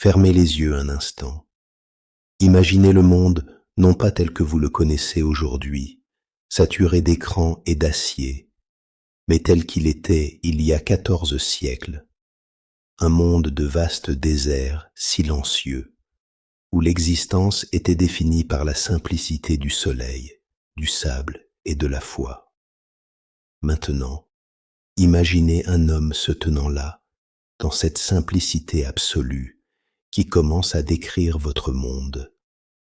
Fermez les yeux un instant. Imaginez le monde non pas tel que vous le connaissez aujourd'hui, saturé d'écrans et d'acier, mais tel qu'il était il y a 14 siècles. Un monde de vastes déserts silencieux, où l'existence était définie par la simplicité du soleil, du sable et de la foi. Maintenant, imaginez un homme se tenant là, dans cette simplicité absolue, qui commence à décrire votre monde,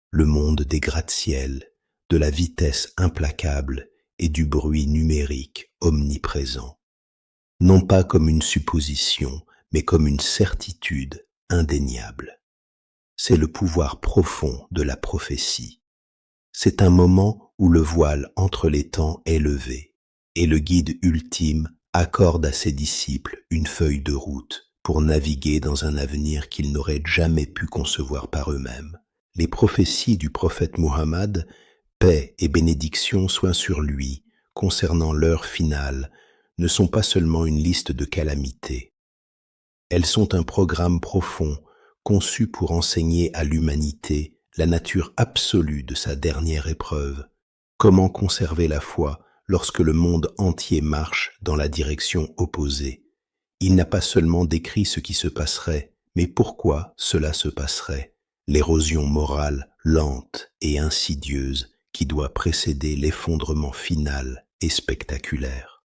le monde des gratte-ciels, de la vitesse implacable et du bruit numérique omniprésent. Non pas comme une supposition, mais comme une certitude indéniable. C'est le pouvoir profond de la prophétie. C'est un moment où le voile entre les temps est levé, et le guide ultime accorde à ses disciples une feuille de route pour naviguer dans un avenir qu'ils n'auraient jamais pu concevoir par eux-mêmes. Les prophéties du prophète Muhammad, paix et bénédiction soient sur lui, concernant l'heure finale, ne sont pas seulement une liste de calamités. Elles sont un programme profond, conçu pour enseigner à l'humanité la nature absolue de sa dernière épreuve. Comment conserver la foi lorsque le monde entier marche dans la direction opposée? Il n'a pas seulement décrit ce qui se passerait, mais pourquoi cela se passerait. L'érosion morale lente et insidieuse qui doit précéder l'effondrement final et spectaculaire.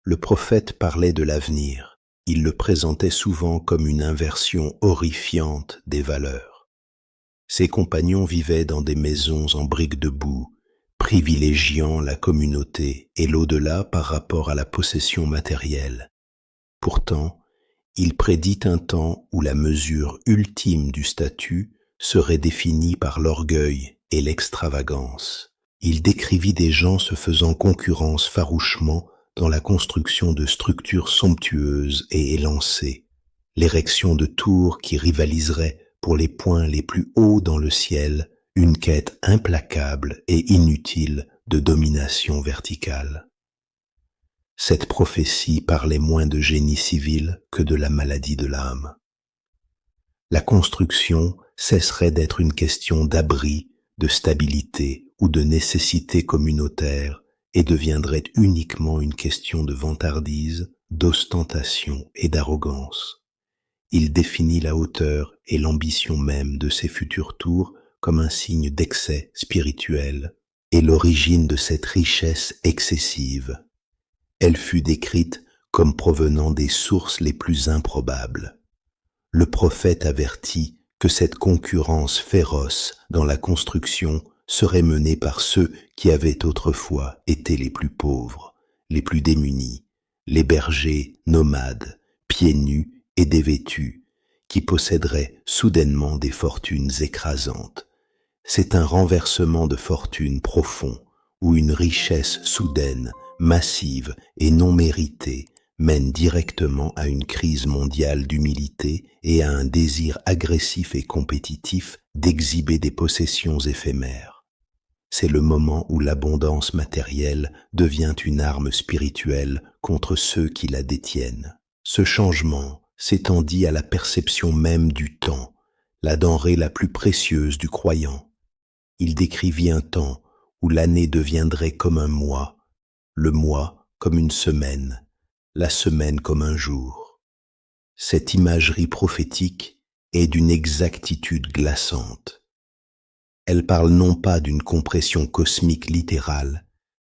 Le prophète parlait de l'avenir. Il le présentait souvent comme une inversion horrifiante des valeurs. Ses compagnons vivaient dans des maisons en briques de boue, privilégiant la communauté et l'au-delà par rapport à la possession matérielle. Pourtant, il prédit un temps où la mesure ultime du statut serait définie par l'orgueil et l'extravagance. Il décrivit des gens se faisant concurrence farouchement dans la construction de structures somptueuses et élancées, l'érection de tours qui rivaliseraient pour les points les plus hauts dans le ciel, une quête implacable et inutile de domination verticale. Cette prophétie parlait moins de génie civil que de la maladie de l'âme. La construction cesserait d'être une question d'abri, de stabilité ou de nécessité communautaire et deviendrait uniquement une question de vantardise, d'ostentation et d'arrogance. Il définit la hauteur et l'ambition même de ses futurs tours comme un signe d'excès spirituel et l'origine de cette richesse excessive. Elle fut décrite comme provenant des sources les plus improbables. Le prophète avertit que cette concurrence féroce dans la construction serait menée par ceux qui avaient autrefois été les plus pauvres, les plus démunis, les bergers nomades, pieds nus et dévêtus, qui posséderaient soudainement des fortunes écrasantes. C'est un renversement de fortune profond, où une richesse soudaine, massive et non méritée mène directement à une crise mondiale d'humilité et à un désir agressif et compétitif d'exhiber des possessions éphémères. C'est le moment où l'abondance matérielle devient une arme spirituelle contre ceux qui la détiennent. Ce changement s'étendit à la perception même du temps, la denrée la plus précieuse du croyant. Il décrivit un temps où l'année deviendrait comme un mois, le mois comme une semaine, la semaine comme un jour. Cette imagerie prophétique est d'une exactitude glaçante. Elle parle non pas d'une compression cosmique littérale,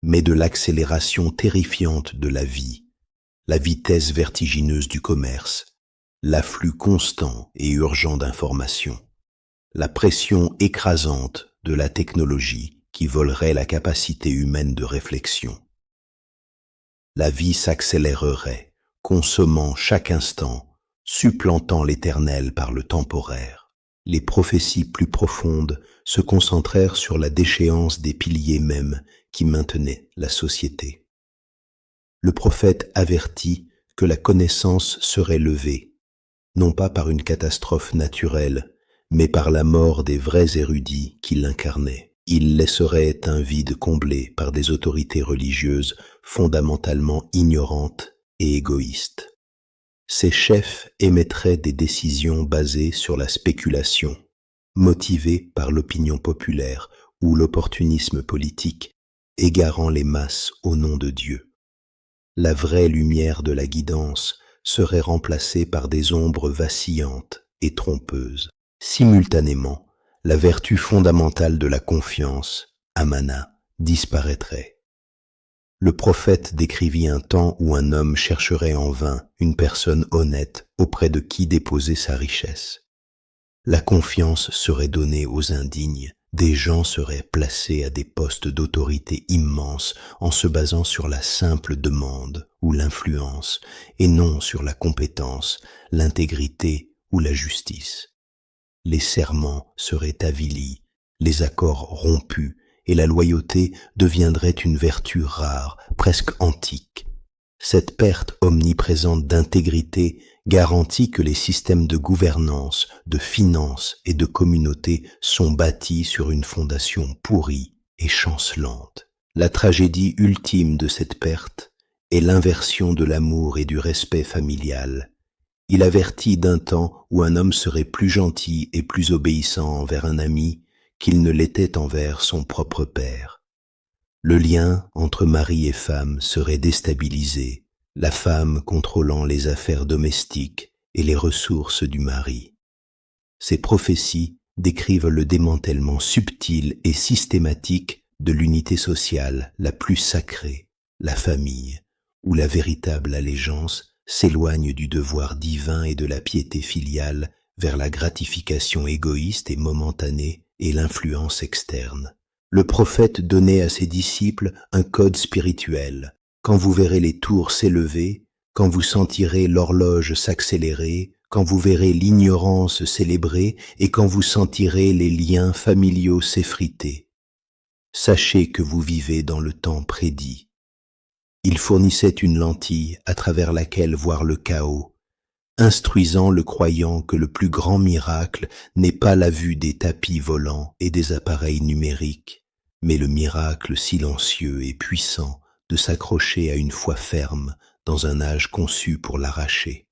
mais de l'accélération terrifiante de la vie, la vitesse vertigineuse du commerce, l'afflux constant et urgent d'informations, la pression écrasante de la technologie qui volerait la capacité humaine de réflexion. La vie s'accélérerait, consommant chaque instant, supplantant l'éternel par le temporaire. Les prophéties plus profondes se concentrèrent sur la déchéance des piliers mêmes qui maintenaient la société. Le prophète avertit que la connaissance serait levée, non pas par une catastrophe naturelle, mais par la mort des vrais érudits qui l'incarnaient. Il laisserait un vide comblé par des autorités religieuses fondamentalement ignorantes et égoïstes. Ces chefs émettraient des décisions basées sur la spéculation, motivées par l'opinion populaire ou l'opportunisme politique, égarant les masses au nom de Dieu. La vraie lumière de la guidance serait remplacée par des ombres vacillantes et trompeuses. Simultanément, la vertu fondamentale de la confiance, amana, disparaîtrait. Le prophète décrivit un temps où un homme chercherait en vain une personne honnête auprès de qui déposer sa richesse. La confiance serait donnée aux indignes, des gens seraient placés à des postes d'autorité immenses en se basant sur la simple demande ou l'influence, et non sur la compétence, l'intégrité ou la justice. Les serments seraient avilis, les accords rompus, et la loyauté deviendrait une vertu rare, presque antique. Cette perte omniprésente d'intégrité garantit que les systèmes de gouvernance, de finance et de communauté sont bâtis sur une fondation pourrie et chancelante. La tragédie ultime de cette perte est l'inversion de l'amour et du respect familial. Il avertit d'un temps où un homme serait plus gentil et plus obéissant envers un ami qu'il ne l'était envers son propre père. Le lien entre mari et femme serait déstabilisé, la femme contrôlant les affaires domestiques et les ressources du mari. Ces prophéties décrivent le démantèlement subtil et systématique de l'unité sociale la plus sacrée, la famille, où la véritable allégeance s'éloigne du devoir divin et de la piété filiale vers la gratification égoïste et momentanée et l'influence externe. Le prophète donnait à ses disciples un code spirituel. Quand vous verrez les tours s'élever, quand vous sentirez l'horloge s'accélérer, quand vous verrez l'ignorance célébrer et quand vous sentirez les liens familiaux s'effriter, sachez que vous vivez dans le temps prédit. Il fournissait une lentille à travers laquelle voir le chaos, instruisant le croyant que le plus grand miracle n'est pas la vue des tapis volants et des appareils numériques, mais le miracle silencieux et puissant de s'accrocher à une foi ferme dans un âge conçu pour l'arracher.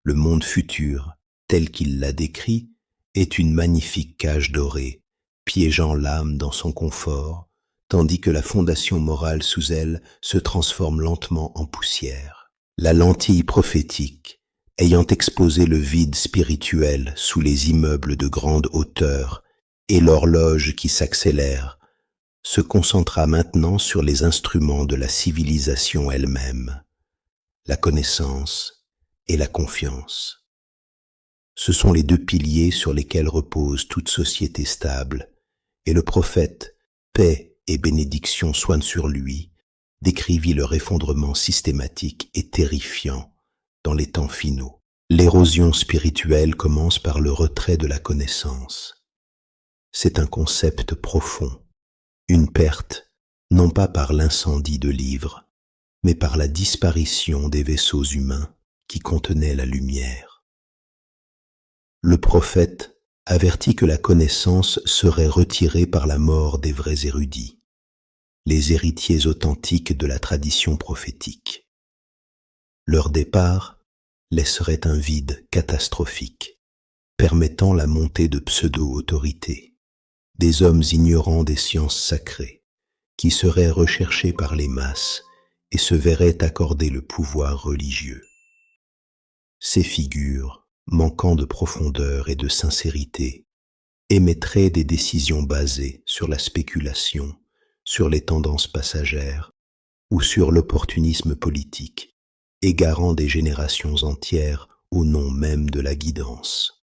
Le monde futur, tel qu'il l'a décrit, est une magnifique cage dorée, piégeant l'âme dans son confort, tandis que la fondation morale sous elle se transforme lentement en poussière. La lentille prophétique, ayant exposé le vide spirituel sous les immeubles de grande hauteur et l'horloge qui s'accélère, se concentra maintenant sur les instruments de la civilisation elle-même, la connaissance et la confiance. Ce sont les deux piliers sur lesquels repose toute société stable, et le prophète, paix et bénédiction soient sur lui, décrivit leur effondrement systématique et terrifiant dans les temps finaux. L'érosion spirituelle commence par le retrait de la connaissance. C'est un concept profond, une perte, non pas par l'incendie de livres, mais par la disparition des vaisseaux humains qui contenaient la lumière. Le prophète avertit que la connaissance serait retirée par la mort des vrais érudits, les héritiers authentiques de la tradition prophétique. Leur départ laisserait un vide catastrophique, permettant la montée de pseudo-autorités, des hommes ignorants des sciences sacrées, qui seraient recherchés par les masses et se verraient accorder le pouvoir religieux. Ces figures, manquant de profondeur et de sincérité, émettraient des décisions basées sur la spéculation, sur les tendances passagères ou sur l'opportunisme politique, égarant des générations entières au nom même de la guidance.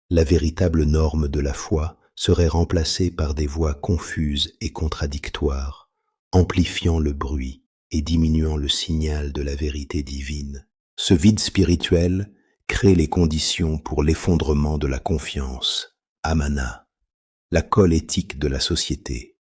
La véritable norme de la foi serait remplacée par des voix confuses et contradictoires, amplifiant le bruit et diminuant le signal de la vérité divine. Ce vide spirituel crée les conditions pour l'effondrement de la confiance, amana, la colle éthique de la société.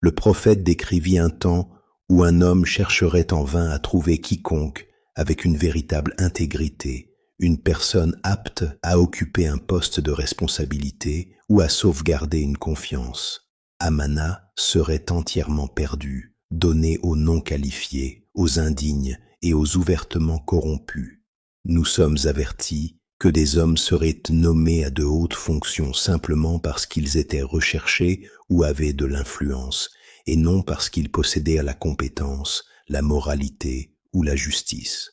Le prophète décrivit un temps où un homme chercherait en vain à trouver quiconque avec une véritable intégrité, une personne apte à occuper un poste de responsabilité ou à sauvegarder une confiance. Amana serait entièrement perdu, donné aux non qualifiés, aux indignes et aux ouvertement corrompus. Nous sommes avertis que des hommes seraient nommés à de hautes fonctions simplement parce qu'ils étaient recherchés ou avaient de l'influence, et non parce qu'ils possédaient la compétence, la moralité ou la justice.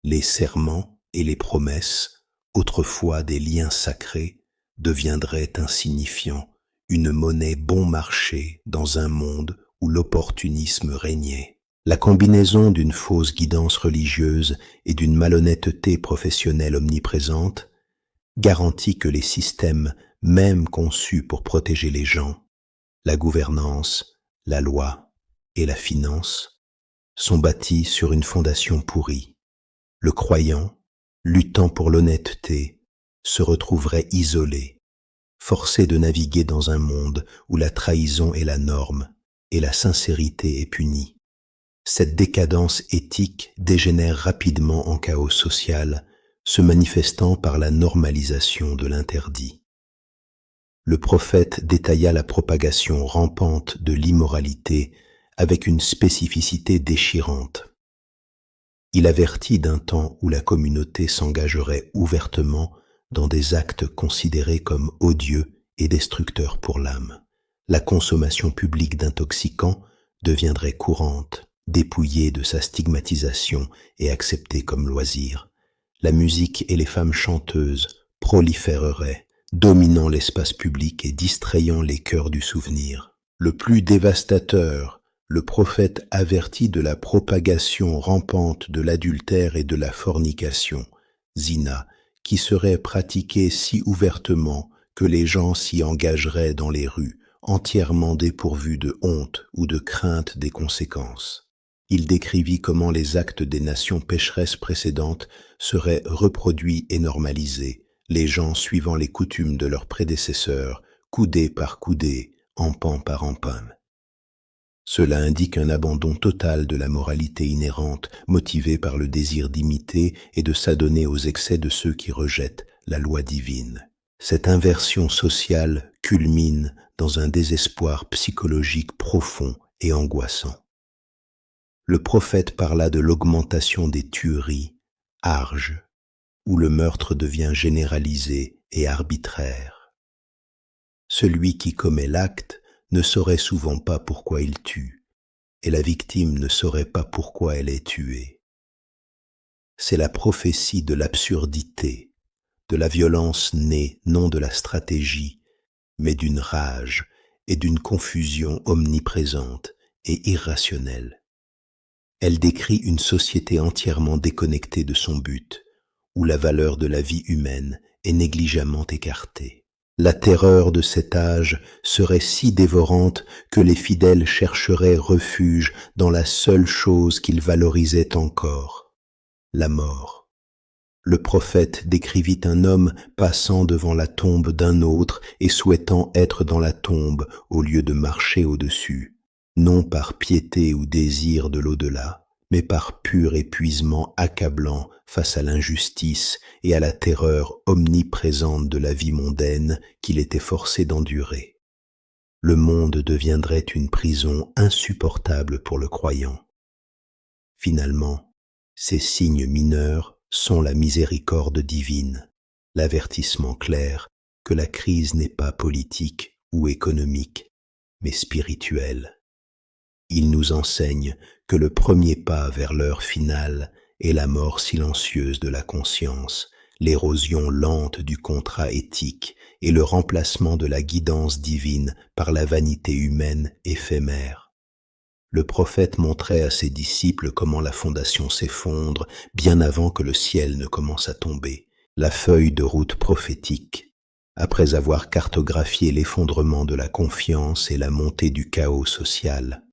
Les serments et les promesses, autrefois des liens sacrés, deviendraient insignifiants, une monnaie bon marché dans un monde où l'opportunisme régnait. La combinaison d'une fausse guidance religieuse et d'une malhonnêteté professionnelle omniprésente garantit que les systèmes, même conçus pour protéger les gens, la gouvernance, la loi et la finance, sont bâtis sur une fondation pourrie. Le croyant, luttant pour l'honnêteté, se retrouverait isolé, forcé de naviguer dans un monde où la trahison est la norme et la sincérité est punie. Cette décadence éthique dégénère rapidement en chaos social, se manifestant par la normalisation de l'interdit. Le prophète détailla la propagation rampante de l'immoralité avec une spécificité déchirante. Il avertit d'un temps où la communauté s'engagerait ouvertement dans des actes considérés comme odieux et destructeurs pour l'âme. La consommation publique d'intoxicants deviendrait courante, dépouillée de sa stigmatisation et acceptée comme loisir. La musique et les femmes chanteuses proliféreraient, dominant l'espace public et distrayant les cœurs du souvenir. Le plus dévastateur, le prophète avertit de la propagation rampante de l'adultère et de la fornication, zina, qui serait pratiquée si ouvertement que les gens s'y engageraient dans les rues, entièrement dépourvus de honte ou de crainte des conséquences. Il décrivit comment les actes des nations pécheresses précédentes seraient reproduits et normalisés, les gens suivant les coutumes de leurs prédécesseurs, coudée par coudée, empan par empan. Cela indique un abandon total de la moralité inhérente, motivée par le désir d'imiter et de s'adonner aux excès de ceux qui rejettent la loi divine. Cette inversion sociale culmine dans un désespoir psychologique profond et angoissant. Le prophète parla de l'augmentation des tueries, arges, où le meurtre devient généralisé et arbitraire. Celui qui commet l'acte ne saurait souvent pas pourquoi il tue, et la victime ne saurait pas pourquoi elle est tuée. C'est la prophétie de l'absurdité, de la violence née non de la stratégie, mais d'une rage et d'une confusion omniprésente et irrationnelle. Elle décrit une société entièrement déconnectée de son but, où la valeur de la vie humaine est négligemment écartée. La terreur de cet âge serait si dévorante que les fidèles chercheraient refuge dans la seule chose qu'ils valorisaient encore, la mort. Le prophète décrivit un homme passant devant la tombe d'un autre et souhaitant être dans la tombe au lieu de marcher au-dessus, non par piété ou désir de l'au-delà, mais par pur épuisement accablant face à l'injustice et à la terreur omniprésente de la vie mondaine qu'il était forcé d'endurer. Le monde deviendrait une prison insupportable pour le croyant. Finalement, ces signes mineurs sont la miséricorde divine, l'avertissement clair que la crise n'est pas politique ou économique, mais spirituelle. Il nous enseigne que le premier pas vers l'heure finale est la mort silencieuse de la conscience, l'érosion lente du contrat éthique et le remplacement de la guidance divine par la vanité humaine éphémère. Le prophète montrait à ses disciples comment la fondation s'effondre bien avant que le ciel ne commence à tomber. La feuille de route prophétique, après avoir cartographié l'effondrement de la confiance et la montée du chaos social,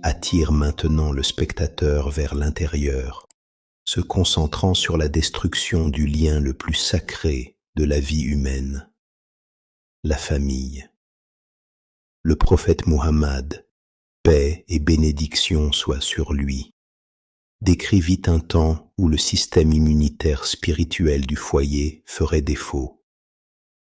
attire maintenant le spectateur vers l'intérieur, se concentrant sur la destruction du lien le plus sacré de la vie humaine, la famille. Le prophète Muhammad, paix et bénédiction soient sur lui, décrivit un temps où le système immunitaire spirituel du foyer ferait défaut,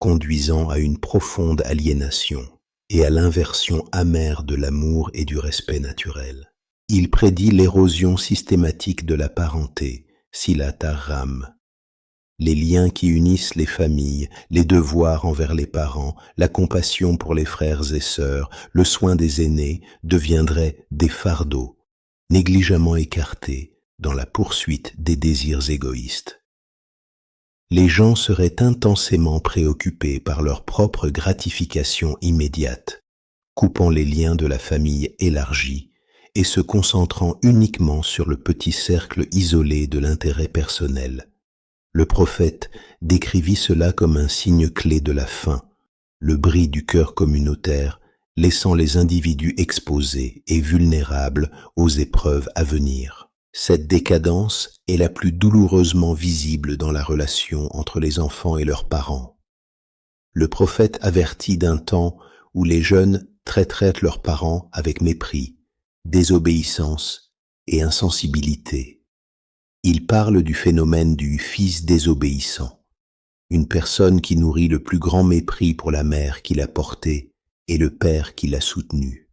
conduisant à une profonde aliénation et à l'inversion amère de l'amour et du respect naturel. Il prédit l'érosion systématique de la parenté, silat ar-Rahim, les liens qui unissent les familles, les devoirs envers les parents, la compassion pour les frères et sœurs, le soin des aînés deviendraient des fardeaux, négligemment écartés dans la poursuite des désirs égoïstes. Les gens seraient intensément préoccupés par leur propre gratification immédiate, coupant les liens de la famille élargie et se concentrant uniquement sur le petit cercle isolé de l'intérêt personnel. Le prophète décrivit cela comme un signe clé de la fin, le bris du cœur communautaire, laissant les individus exposés et vulnérables aux épreuves à venir. Cette décadence est la plus douloureusement visible dans la relation entre les enfants et leurs parents. Le prophète avertit d'un temps où les jeunes traiteraient leurs parents avec mépris, désobéissance et insensibilité. Il parle du phénomène du fils désobéissant, une personne qui nourrit le plus grand mépris pour la mère qui l'a porté et le père qui l'a soutenu.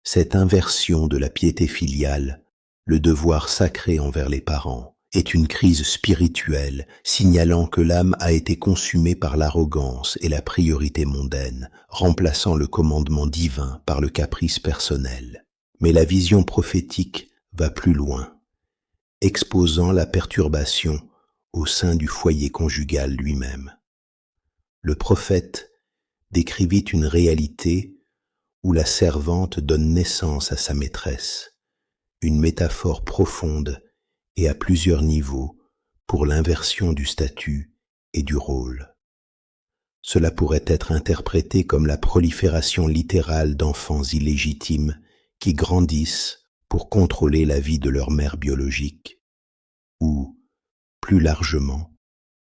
Cette inversion de la piété filiale, le devoir sacré envers les parents, est une crise spirituelle signalant que l'âme a été consumée par l'arrogance et la priorité mondaine, remplaçant le commandement divin par le caprice personnel. Mais la vision prophétique va plus loin, exposant la perturbation au sein du foyer conjugal lui-même. Le prophète décrivit une réalité où la servante donne naissance à sa maîtresse, une métaphore profonde et à plusieurs niveaux pour l'inversion du statut et du rôle. Cela pourrait être interprété comme la prolifération littérale d'enfants illégitimes qui grandissent pour contrôler la vie de leur mère biologique, ou, plus largement,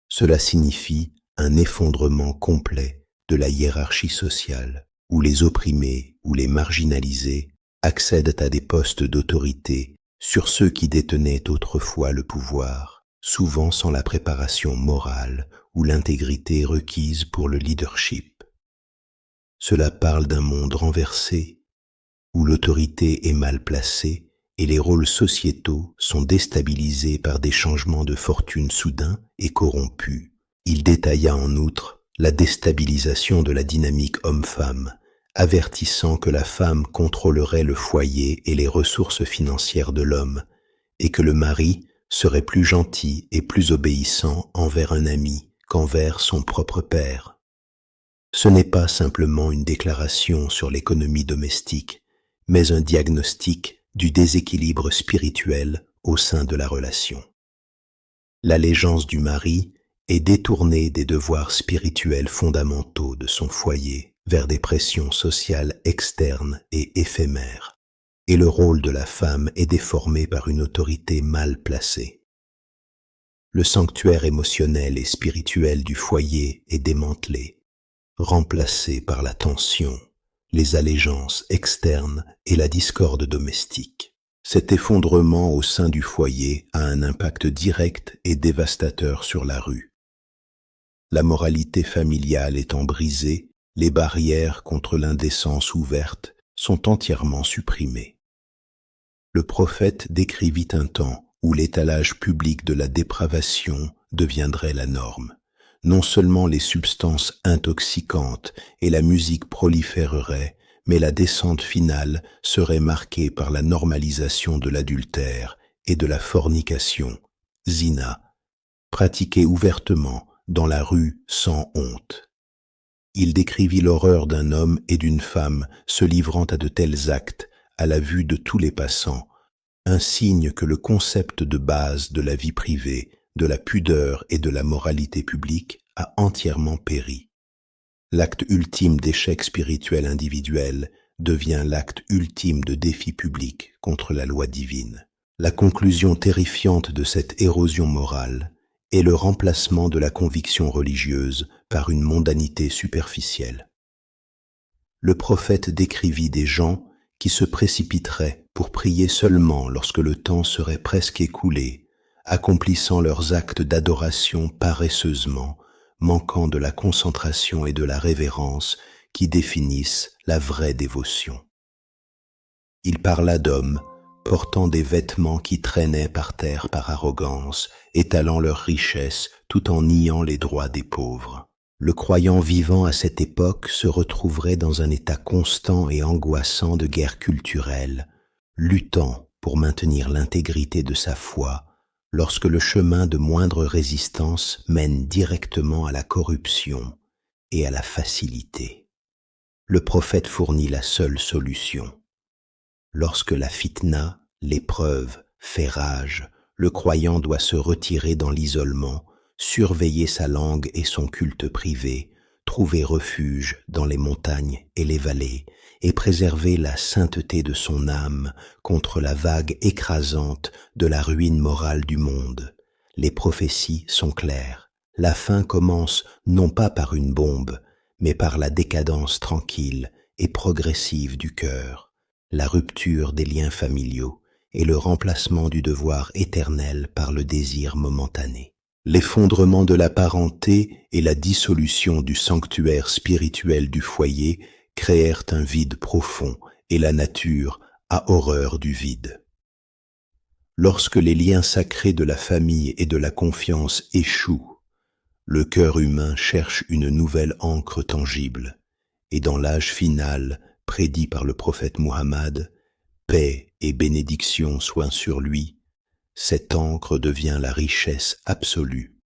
cela signifie un effondrement complet de la hiérarchie sociale, où les opprimés ou les marginalisés accèdent à des postes d'autorité sur ceux qui détenaient autrefois le pouvoir, souvent sans la préparation morale ou l'intégrité requise pour le leadership. Cela parle d'un monde renversé, où l'autorité est mal placée et les rôles sociétaux sont déstabilisés par des changements de fortune soudains et corrompus. Il détailla en outre la déstabilisation de la dynamique homme-femme, avertissant que la femme contrôlerait le foyer et les ressources financières de l'homme, et que le mari serait plus gentil et plus obéissant envers un ami qu'envers son propre père. Ce n'est pas simplement une déclaration sur l'économie domestique, mais un diagnostic du déséquilibre spirituel au sein de la relation. L'allégeance du mari est détournée des devoirs spirituels fondamentaux de son foyer vers des pressions sociales externes et éphémères, et le rôle de la femme est déformé par une autorité mal placée. Le sanctuaire émotionnel et spirituel du foyer est démantelé, remplacé par la tension, les allégeances externes et la discorde domestique. Cet effondrement au sein du foyer a un impact direct et dévastateur sur la rue. La moralité familiale étant brisée, les barrières contre l'indécence ouverte sont entièrement supprimées. Le prophète décrivit un temps où l'étalage public de la dépravation deviendrait la norme. Non seulement les substances intoxicantes et la musique proliféreraient, mais la descente finale serait marquée par la normalisation de l'adultère et de la fornication, zina, pratiquée ouvertement dans la rue sans honte. Il décrivit l'horreur d'un homme et d'une femme se livrant à de tels actes à la vue de tous les passants, un signe que le concept de base de la vie privée, de la pudeur et de la moralité publique a entièrement péri. L'acte ultime d'échec spirituel individuel devient l'acte ultime de défi public contre la loi divine. La conclusion terrifiante de cette érosion morale est le remplacement de la conviction religieuse par une mondanité superficielle. Le prophète décrivit des gens qui se précipiteraient pour prier seulement lorsque le temps serait presque écoulé, accomplissant leurs actes d'adoration paresseusement, manquant de la concentration et de la révérence qui définissent la vraie dévotion. Il parla d'hommes portant des vêtements qui traînaient par terre par arrogance, étalant leur richesse tout en niant les droits des pauvres. Le croyant vivant à cette époque se retrouverait dans un état constant et angoissant de guerre culturelle, luttant pour maintenir l'intégrité de sa foi, lorsque le chemin de moindre résistance mène directement à la corruption et à la facilité. Le prophète fournit la seule solution. Lorsque la fitna, l'épreuve, fait rage, le croyant doit se retirer dans l'isolement, surveiller sa langue et son culte privé, trouver refuge dans les montagnes et les vallées, et préserver la sainteté de son âme contre la vague écrasante de la ruine morale du monde. Les prophéties sont claires. La fin commence non pas par une bombe, mais par la décadence tranquille et progressive du cœur, la rupture des liens familiaux et le remplacement du devoir éternel par le désir momentané. L'effondrement de la parenté et la dissolution du sanctuaire spirituel du foyer créèrent un vide profond et la nature a horreur du vide. Lorsque les liens sacrés de la famille et de la confiance échouent, le cœur humain cherche une nouvelle ancre tangible, et dans l'âge final prédit par le prophète Muhammad, paix et bénédiction soient sur lui, cette ancre devient la richesse absolue.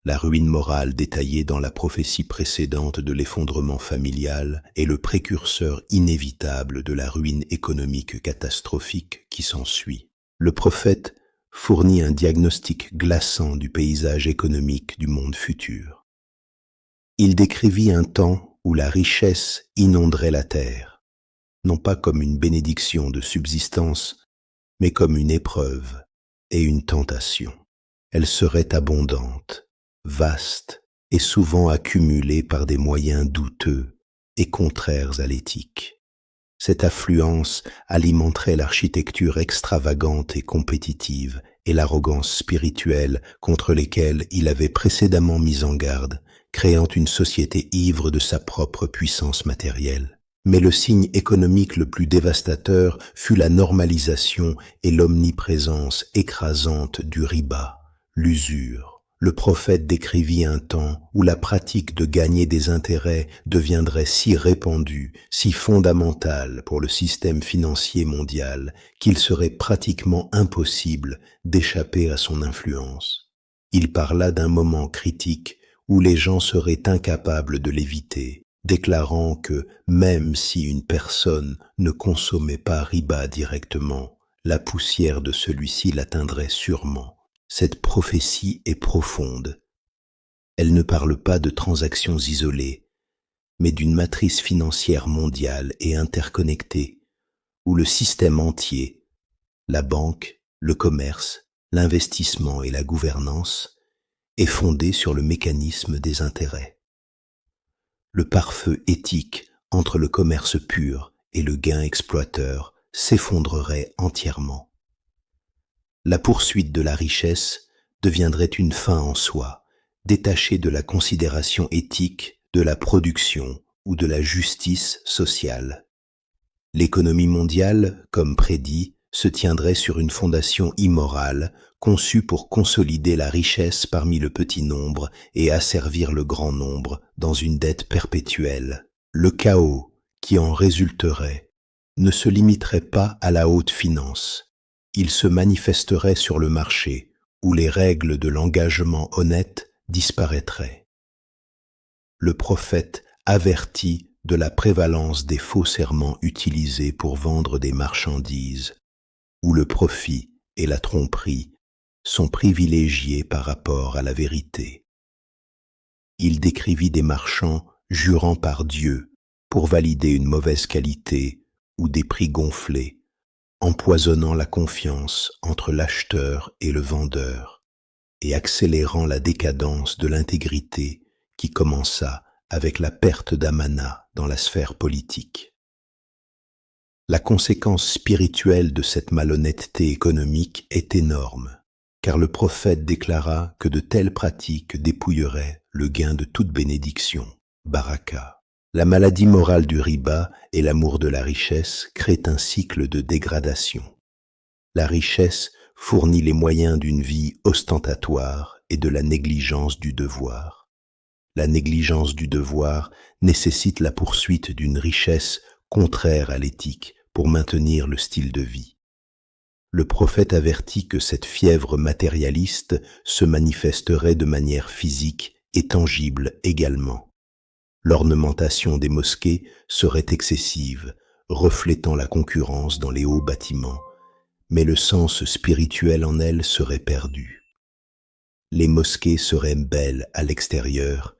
La ruine morale détaillée dans la prophétie précédente de l'effondrement familial est le précurseur inévitable de la ruine économique catastrophique qui s'ensuit. Le prophète fournit un diagnostic glaçant du paysage économique du monde futur. Il décrivit un temps où la richesse inonderait la terre, non pas comme une bénédiction de subsistance, mais comme une épreuve et une tentation. Elle serait abondante, vaste et souvent accumulée par des moyens douteux et contraires à l'éthique. Cette affluence alimenterait l'architecture extravagante et compétitive et l'arrogance spirituelle contre lesquelles il avait précédemment mis en garde, créant une société ivre de sa propre puissance matérielle. Mais le signe économique le plus dévastateur fut la normalisation et l'omniprésence écrasante du riba, l'usure. Le prophète décrivit un temps où la pratique de gagner des intérêts deviendrait si répandue, si fondamentale pour le système financier mondial qu'il serait pratiquement impossible d'échapper à son influence. Il parla d'un moment critique où les gens seraient incapables de l'éviter, déclarant que même si une personne ne consommait pas riba directement, la poussière de celui-ci l'atteindrait sûrement. Cette prophétie est profonde. Elle ne parle pas de transactions isolées, mais d'une matrice financière mondiale et interconnectée, où le système entier, la banque, le commerce, l'investissement et la gouvernance, est fondé sur le mécanisme des intérêts. Le pare-feu éthique entre le commerce pur et le gain exploiteur s'effondrerait entièrement. La poursuite de la richesse deviendrait une fin en soi, détachée de la considération éthique, de la production ou de la justice sociale. L'économie mondiale, comme prédit, se tiendrait sur une fondation immorale, conçue pour consolider la richesse parmi le petit nombre et asservir le grand nombre dans une dette perpétuelle. Le chaos qui en résulterait ne se limiterait pas à la haute finance. Il se manifesterait sur le marché, où les règles de l'engagement honnête disparaîtraient. Le prophète avertit de la prévalence des faux serments utilisés pour vendre des marchandises, où le profit et la tromperie sont privilégiés par rapport à la vérité. Il décrivit des marchands jurant par Dieu pour valider une mauvaise qualité ou des prix gonflés, empoisonnant la confiance entre l'acheteur et le vendeur et accélérant la décadence de l'intégrité qui commença avec la perte d'Amana dans la sphère politique. La conséquence spirituelle de cette malhonnêteté économique est énorme, car le prophète déclara que de telles pratiques dépouilleraient le gain de toute bénédiction, baraka. La maladie morale du riba et l'amour de la richesse créent un cycle de dégradation. La richesse fournit les moyens d'une vie ostentatoire et de la négligence du devoir. La négligence du devoir nécessite la poursuite d'une richesse contraire à l'éthique pour maintenir le style de vie. Le prophète avertit que cette fièvre matérialiste se manifesterait de manière physique et tangible également. L'ornementation des mosquées serait excessive, reflétant la concurrence dans les hauts bâtiments, mais le sens spirituel en elles serait perdu. Les mosquées seraient belles à l'extérieur,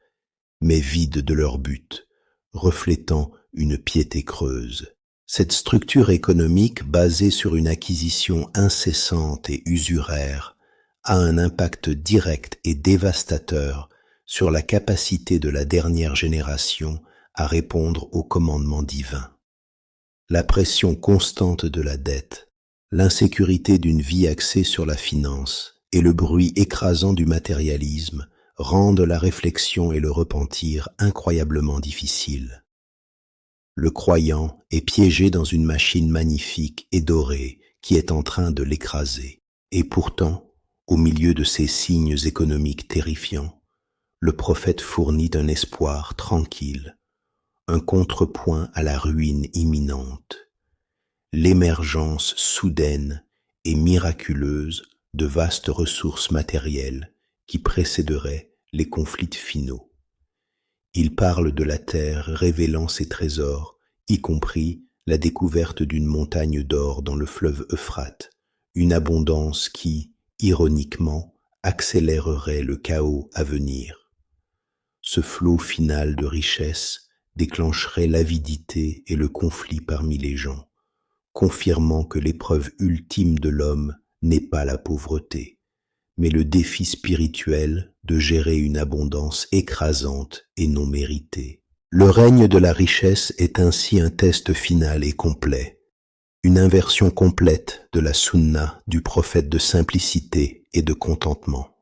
mais vides de leur but, reflétant une piété creuse. Cette structure économique basée sur une acquisition incessante et usuraire a un impact direct et dévastateur sur la capacité de la dernière génération à répondre aux commandements divins. La pression constante de la dette, l'insécurité d'une vie axée sur la finance et le bruit écrasant du matérialisme rendent la réflexion et le repentir incroyablement difficiles. Le croyant est piégé dans une machine magnifique et dorée qui est en train de l'écraser. Et pourtant, au milieu de ces signes économiques terrifiants, le prophète fournit un espoir tranquille, un contrepoint à la ruine imminente, l'émergence soudaine et miraculeuse de vastes ressources matérielles qui précéderaient les conflits finaux. Il parle de la terre révélant ses trésors, y compris la découverte d'une montagne d'or dans le fleuve Euphrate, une abondance qui, ironiquement, accélérerait le chaos à venir. Ce flot final de richesse déclencherait l'avidité et le conflit parmi les gens, confirmant que l'épreuve ultime de l'homme n'est pas la pauvreté, mais le défi spirituel de gérer une abondance écrasante et non méritée. Le règne de la richesse est ainsi un test final et complet, une inversion complète de la sunna du prophète de simplicité et de contentement.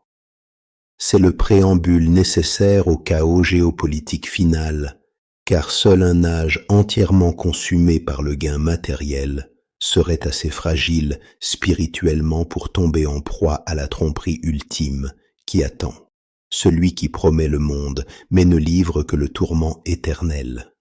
C'est le préambule nécessaire au chaos géopolitique final, car seul un âge entièrement consumé par le gain matériel serait assez fragile spirituellement pour tomber en proie à la tromperie ultime qui attend, celui qui promet le monde mais ne livre que le tourment éternel.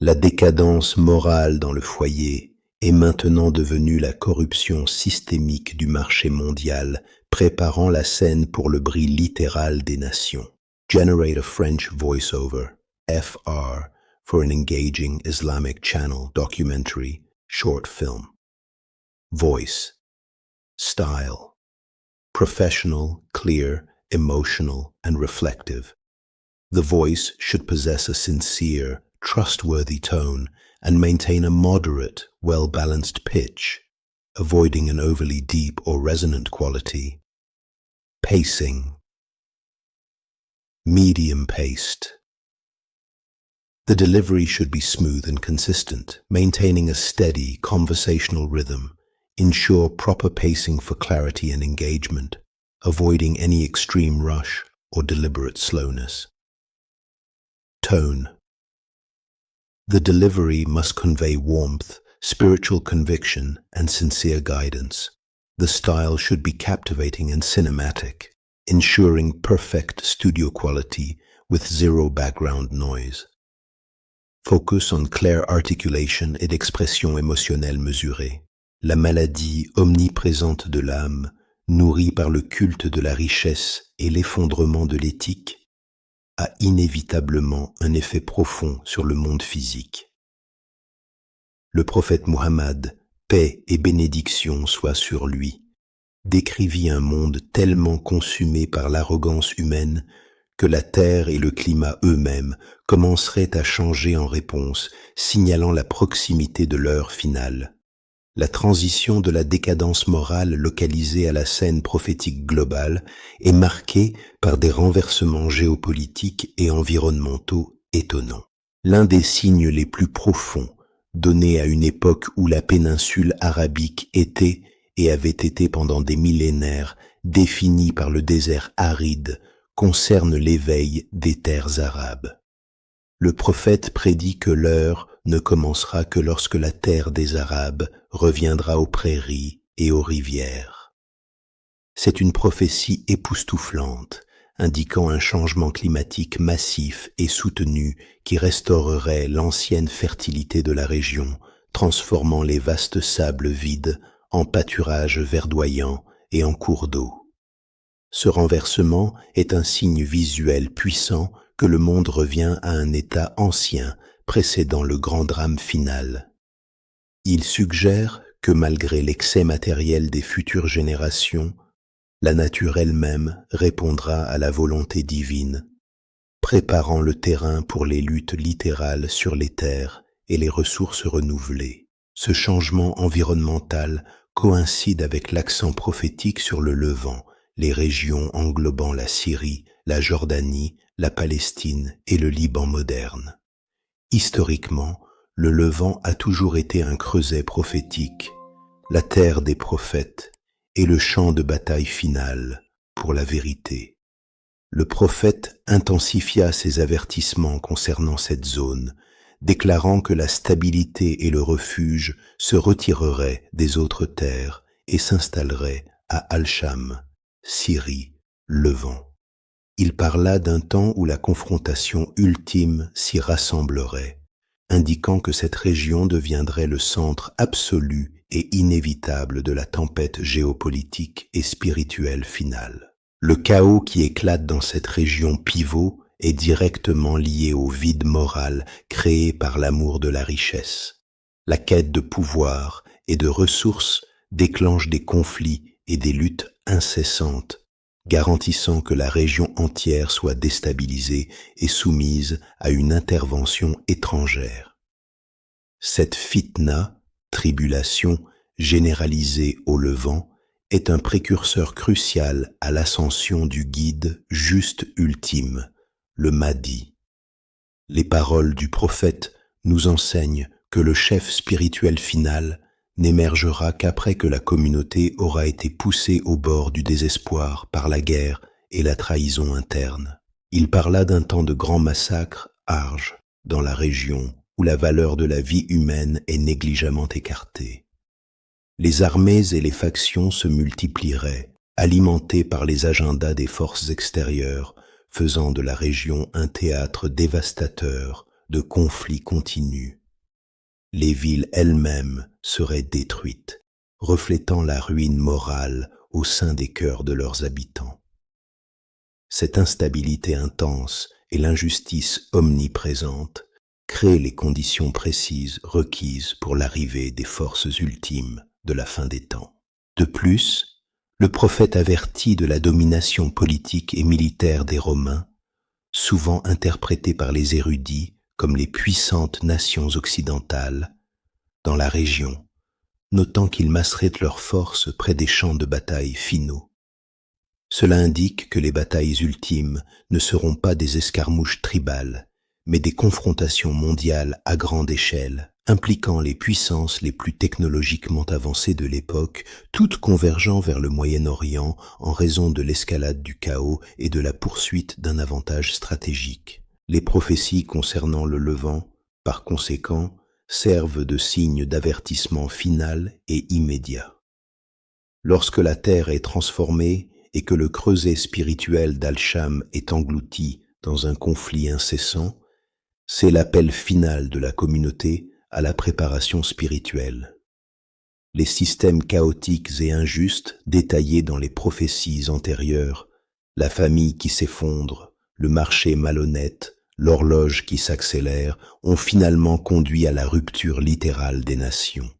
La décadence morale dans le foyer est maintenant devenue la corruption systémique du marché mondial, préparant la scène pour le bris littéral des nations. Generate a French voiceover, FR, for an engaging Islamic channel documentary, short film. Voice, style, professional, clear, emotional, and reflective. The voice should possess a sincere, trustworthy tone and maintain a moderate, well-balanced pitch, avoiding an overly deep or resonant quality. Pacing. Medium-paced. The delivery should be smooth and consistent, maintaining a steady conversational rhythm. Ensure proper pacing for clarity and engagement, avoiding any extreme rush or deliberate slowness. Tone. The delivery must convey warmth, spiritual conviction, and sincere guidance. The style should be captivating and cinematic, ensuring perfect studio quality with zero background noise. Focus on claire articulation et d'expression émotionnelle mesurée. La maladie omniprésente de l'âme, nourrie par le culte de la richesse et l'effondrement de l'éthique, a inévitablement un effet profond sur le monde physique. Le prophète Muhammad, paix et bénédiction soient sur lui, décrivit un monde tellement consumé par l'arrogance humaine que la terre et le climat eux-mêmes commenceraient à changer en réponse, signalant la proximité de l'heure finale. La transition de la décadence morale localisée à la scène prophétique globale est marquée par des renversements géopolitiques et environnementaux étonnants. L'un des signes les plus profonds donnés à une époque où la péninsule arabique était et avait été pendant des millénaires définie par le désert aride concerne l'éveil des terres arabes. Le prophète prédit que l'heure ne commencera que lorsque la terre des Arabes reviendra aux prairies et aux rivières. C'est une prophétie époustouflante, indiquant un changement climatique massif et soutenu qui restaurerait l'ancienne fertilité de la région, transformant les vastes sables vides en pâturages verdoyants et en cours d'eau. Ce renversement est un signe visuel puissant que le monde revient à un état ancien précédant le grand drame final. Il suggère que malgré l'excès matériel des futures générations, la nature elle-même répondra à la volonté divine, préparant le terrain pour les luttes littérales sur les terres et les ressources renouvelées. Ce changement environnemental coïncide avec l'accent prophétique sur le Levant, les régions englobant la Syrie, la Jordanie, la Palestine et le Liban moderne. Historiquement, le Levant a toujours été un creuset prophétique, la terre des prophètes et le champ de bataille final pour la vérité. Le prophète intensifia ses avertissements concernant cette zone, déclarant que la stabilité et le refuge se retireraient des autres terres et s'installeraient à Al-Sham, Syrie, Levant. Il parla d'un temps où la confrontation ultime s'y rassemblerait, indiquant que cette région deviendrait le centre absolu et inévitable de la tempête géopolitique et spirituelle finale. Le chaos qui éclate dans cette région pivot est directement lié au vide moral créé par l'amour de la richesse. La quête de pouvoir et de ressources déclenche des conflits et des luttes incessantes, garantissant que la région entière soit déstabilisée et soumise à une intervention étrangère. Cette fitna, tribulation généralisée au Levant, est un précurseur crucial à l'ascension du guide juste ultime, le Mahdi. Les paroles du prophète nous enseignent que le chef spirituel final n'émergera qu'après que la communauté aura été poussée au bord du désespoir par la guerre et la trahison interne. Il parla d'un temps de grands massacres Arj dans la région où la valeur de la vie humaine est négligemment écartée. Les armées et les factions se multiplieraient, alimentées par les agendas des forces extérieures, faisant de la région un théâtre dévastateur de conflits continus. Les villes elles-mêmes seraient détruites, reflétant la ruine morale au sein des cœurs de leurs habitants. Cette instabilité intense et l'injustice omniprésente créent les conditions précises requises pour l'arrivée des forces ultimes de la fin des temps. De plus, le prophète avertit de la domination politique et militaire des Romains, souvent interprétée par les érudits comme les puissantes nations occidentales, dans la région, notant qu'ils masseraient leurs forces près des champs de bataille finaux. Cela indique que les batailles ultimes ne seront pas des escarmouches tribales, mais des confrontations mondiales à grande échelle, impliquant les puissances les plus technologiquement avancées de l'époque, toutes convergeant vers le Moyen-Orient en raison de l'escalade du chaos et de la poursuite d'un avantage stratégique. Les prophéties concernant le Levant, par conséquent, servent de signe d'avertissement final et immédiat. Lorsque la terre est transformée et que le creuset spirituel d'Al-Sham est englouti dans un conflit incessant, c'est l'appel final de la communauté à la préparation spirituelle. Les systèmes chaotiques et injustes détaillés dans les prophéties antérieures, la famille qui s'effondre, le marché malhonnête, l'horloge qui s'accélère, ont finalement conduit à la rupture littérale des nations.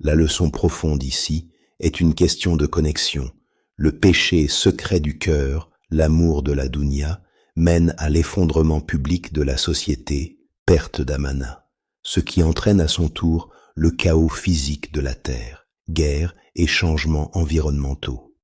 La leçon profonde ici est une question de connexion. Le péché secret du cœur, l'amour de la dunya, mène à l'effondrement public de la société, perte d'amana, ce qui entraîne à son tour le chaos physique de la terre, guerre et changements environnementaux.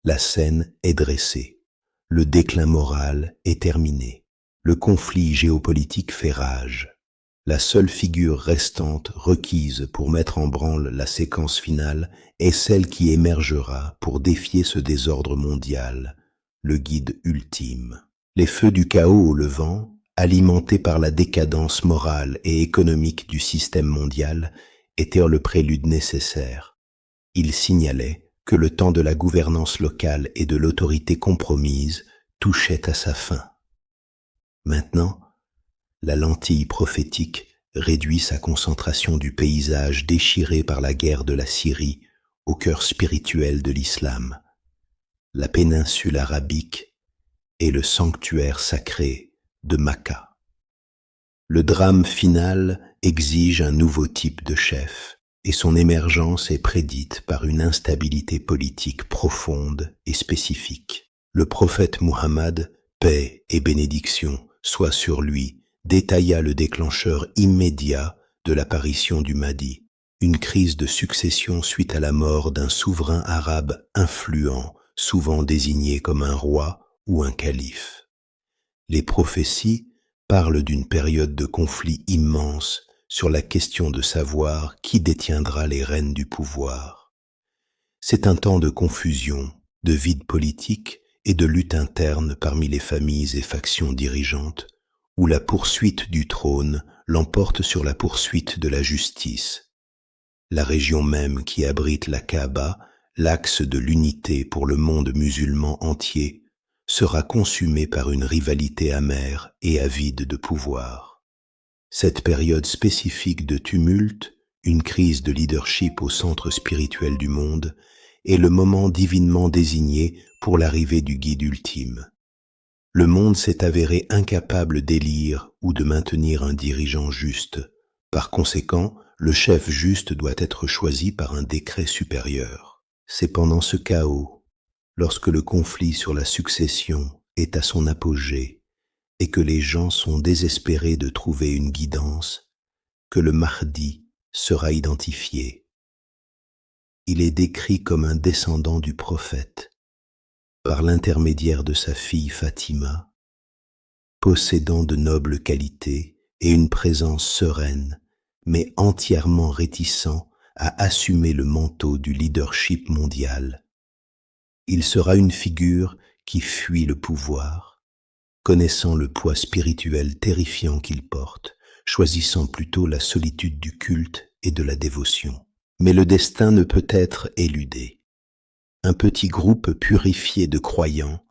La scène est dressée. Le déclin moral est terminé. Le conflit géopolitique fait rage. La seule figure restante requise pour mettre en branle la séquence finale est celle qui émergera pour défier ce désordre mondial, le guide ultime. Les feux du chaos au Levant, alimentés par la décadence morale et économique du système mondial, étaient le prélude nécessaire. Il signalait que le temps de la gouvernance locale et de l'autorité compromise touchait à sa fin. Maintenant, la lentille prophétique réduit sa concentration du paysage déchiré par la guerre de la Syrie au cœur spirituel de l'islam, la péninsule arabique et le sanctuaire sacré de Makka. Le drame final exige un nouveau type de chef, et son émergence est prédite par une instabilité politique profonde et spécifique. Le prophète Muhammad, paix et bénédiction soient sur lui, détailla le déclencheur immédiat de l'apparition du Mahdi, une crise de succession suite à la mort d'un souverain arabe influent, souvent désigné comme un roi ou un calife. Les prophéties parlent d'une période de conflit immense sur la question de savoir qui détiendra les rênes du pouvoir. C'est un temps de confusion, de vide politique et de lutte interne parmi les familles et factions dirigeantes, où la poursuite du trône l'emporte sur la poursuite de la justice. La région même qui abrite la Kaaba, l'axe de l'unité pour le monde musulman entier, sera consumée par une rivalité amère et avide de pouvoir. Cette période spécifique de tumulte, une crise de leadership au centre spirituel du monde, est le moment divinement désigné pour l'arrivée du guide ultime. Le monde s'est avéré incapable d'élire ou de maintenir un dirigeant juste. Par conséquent, le chef juste doit être choisi par un décret supérieur. C'est pendant ce chaos, lorsque le conflit sur la succession est à son apogée et que les gens sont désespérés de trouver une guidance, que le Mahdi sera identifié. Il est décrit comme un descendant du prophète, par l'intermédiaire de sa fille Fatima, possédant de nobles qualités et une présence sereine, mais entièrement réticent à assumer le manteau du leadership mondial. Il sera une figure qui fuit le pouvoir, connaissant le poids spirituel terrifiant qu'il porte, choisissant plutôt la solitude du culte et de la dévotion. Mais le destin ne peut être éludé. Un petit groupe purifié de croyants,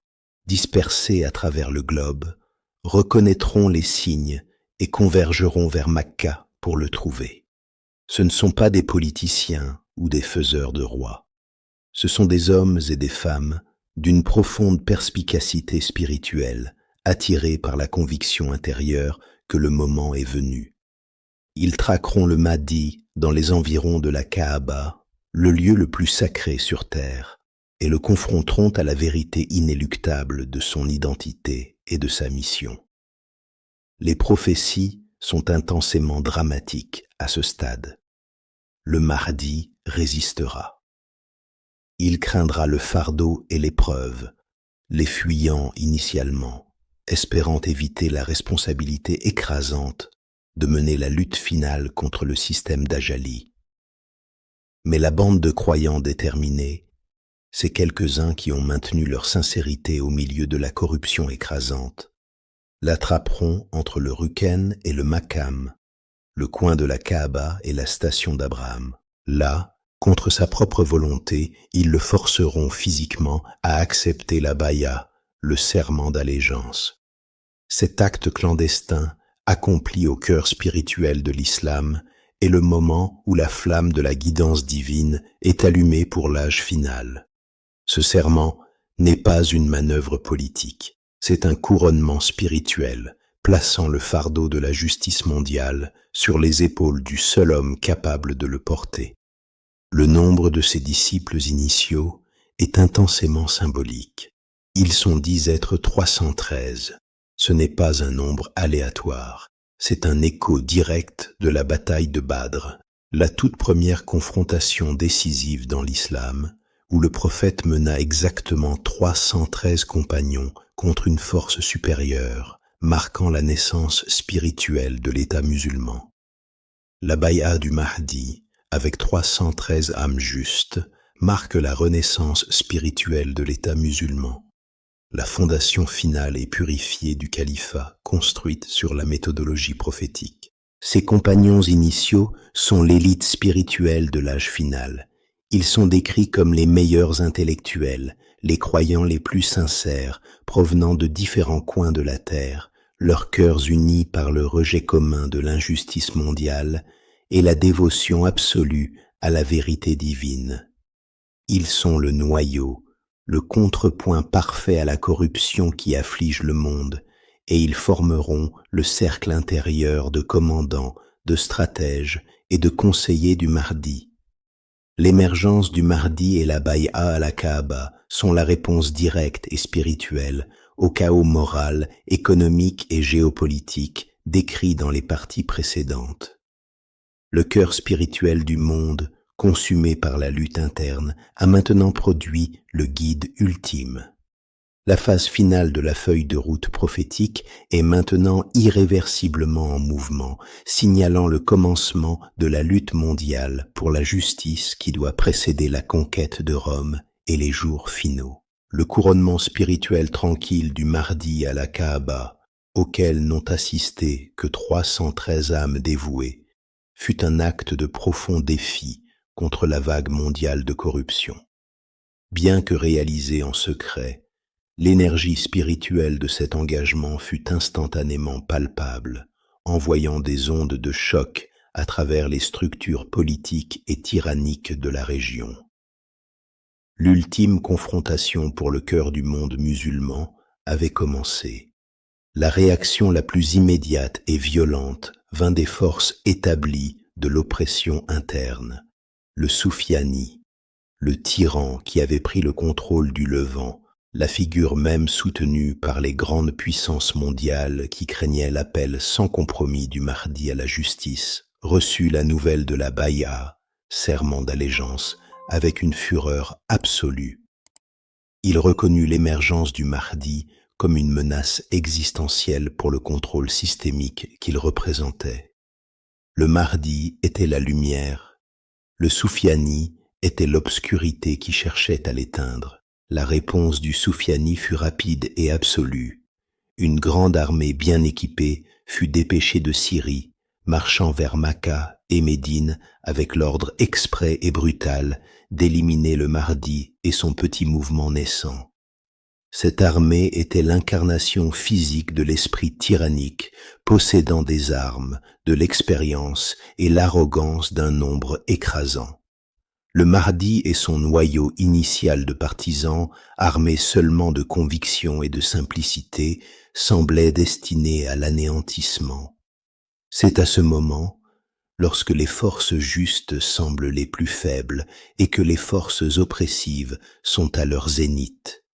dispersés à travers le globe, reconnaîtront les signes et convergeront vers Makka pour le trouver. Ce ne sont pas des politiciens ou des faiseurs de rois. Ce sont des hommes et des femmes d'une profonde perspicacité spirituelle, attirés par la conviction intérieure que le moment est venu. Ils traqueront le Mahdi dans les environs de la Kaaba, le lieu le plus sacré sur terre, et le confronteront à la vérité inéluctable de son identité et de sa mission. Les prophéties sont intensément dramatiques à ce stade. Le Mahdi résistera. Il craindra le fardeau et l'épreuve, les fuyant initialement, espérant éviter la responsabilité écrasante de mener la lutte finale contre le système d'Ajali. Mais la bande de croyants déterminés, ces quelques-uns qui ont maintenu leur sincérité au milieu de la corruption écrasante, l'attraperont entre le Ruken et le Makam, le coin de la Kaaba et la station d'Abraham. Là, contre sa propre volonté, ils le forceront physiquement à accepter la baya, le serment d'allégeance. Cet acte clandestin, accompli au cœur spirituel de l'islam, est le moment où la flamme de la guidance divine est allumée pour l'âge final. Ce serment n'est pas une manœuvre politique, c'est un couronnement spirituel, plaçant le fardeau de la justice mondiale sur les épaules du seul homme capable de le porter. Le nombre de ses disciples initiaux est intensément symbolique. Ils sont dits être 313. Ce n'est pas un nombre aléatoire, c'est un écho direct de la bataille de Badr, la toute première confrontation décisive dans l'islam, où le prophète mena exactement 313 compagnons contre une force supérieure, marquant la naissance spirituelle de l'État musulman. La bay'a du Mahdi, avec 313 âmes justes, marque la renaissance spirituelle de l'État musulman. la fondation finale et purifiée du califat construite sur la méthodologie prophétique. Ces compagnons initiaux sont l'élite spirituelle de l'âge final. Ils sont décrits comme les meilleurs intellectuels, les croyants les plus sincères, provenant de différents coins de la terre, leurs cœurs unis par le rejet commun de l'injustice mondiale et la dévotion absolue à la vérité divine. Ils sont le noyau, le contrepoint parfait à la corruption qui afflige le monde, et ils formeront le cercle intérieur de commandants, de stratèges et de conseillers du Mahdi. L'émergence du Mahdi et la Bay'a à la Kaaba sont la réponse directe et spirituelle au chaos moral, économique et géopolitique décrit dans les parties précédentes. Le cœur spirituel du monde, consumé par la lutte interne, a maintenant produit le guide ultime. La phase finale de la feuille de route prophétique est maintenant irréversiblement en mouvement, signalant le commencement de la lutte mondiale pour la justice qui doit précéder la conquête de Rome et les jours finaux. Le couronnement spirituel tranquille du Mahdi à la Kaaba, auquel n'ont assisté que 313 âmes dévouées, fut un acte de profond défi contre la vague mondiale de corruption. Bien que réalisé en secret, l'énergie spirituelle de cet engagement fut instantanément palpable, envoyant des ondes de choc à travers les structures politiques et tyranniques de la région. L'ultime confrontation pour le cœur du monde musulman avait commencé. La réaction la plus immédiate et violente vint des forces établies de l'oppression interne, le Soufiani, le tyran qui avait pris le contrôle du Levant, la figure même soutenue par les grandes puissances mondiales qui craignaient l'appel sans compromis du Mahdi à la justice, reçut la nouvelle de la Bay'a, serment d'allégeance, avec une fureur absolue. Il reconnut l'émergence du Mahdi comme une menace existentielle pour le contrôle systémique qu'il représentait. Le Mahdi était la lumière, le Soufiani était l'obscurité qui cherchait à l'éteindre. La réponse du Soufiani fut rapide et absolue. Une grande armée bien équipée fut dépêchée de Syrie, marchant vers Makka et Médine avec l'ordre exprès et brutal d'éliminer le Mahdi et son petit mouvement naissant. Cette armée était l'incarnation physique de l'esprit tyrannique, possédant des armes, de l'expérience et l'arrogance d'un nombre écrasant. Le Mahdi et son noyau initial de partisans, armés seulement de conviction et de simplicité, semblaient destinés à l'anéantissement. C'est à ce moment, lorsque les forces justes semblent les plus faibles et que les forces oppressives sont à leur zénith,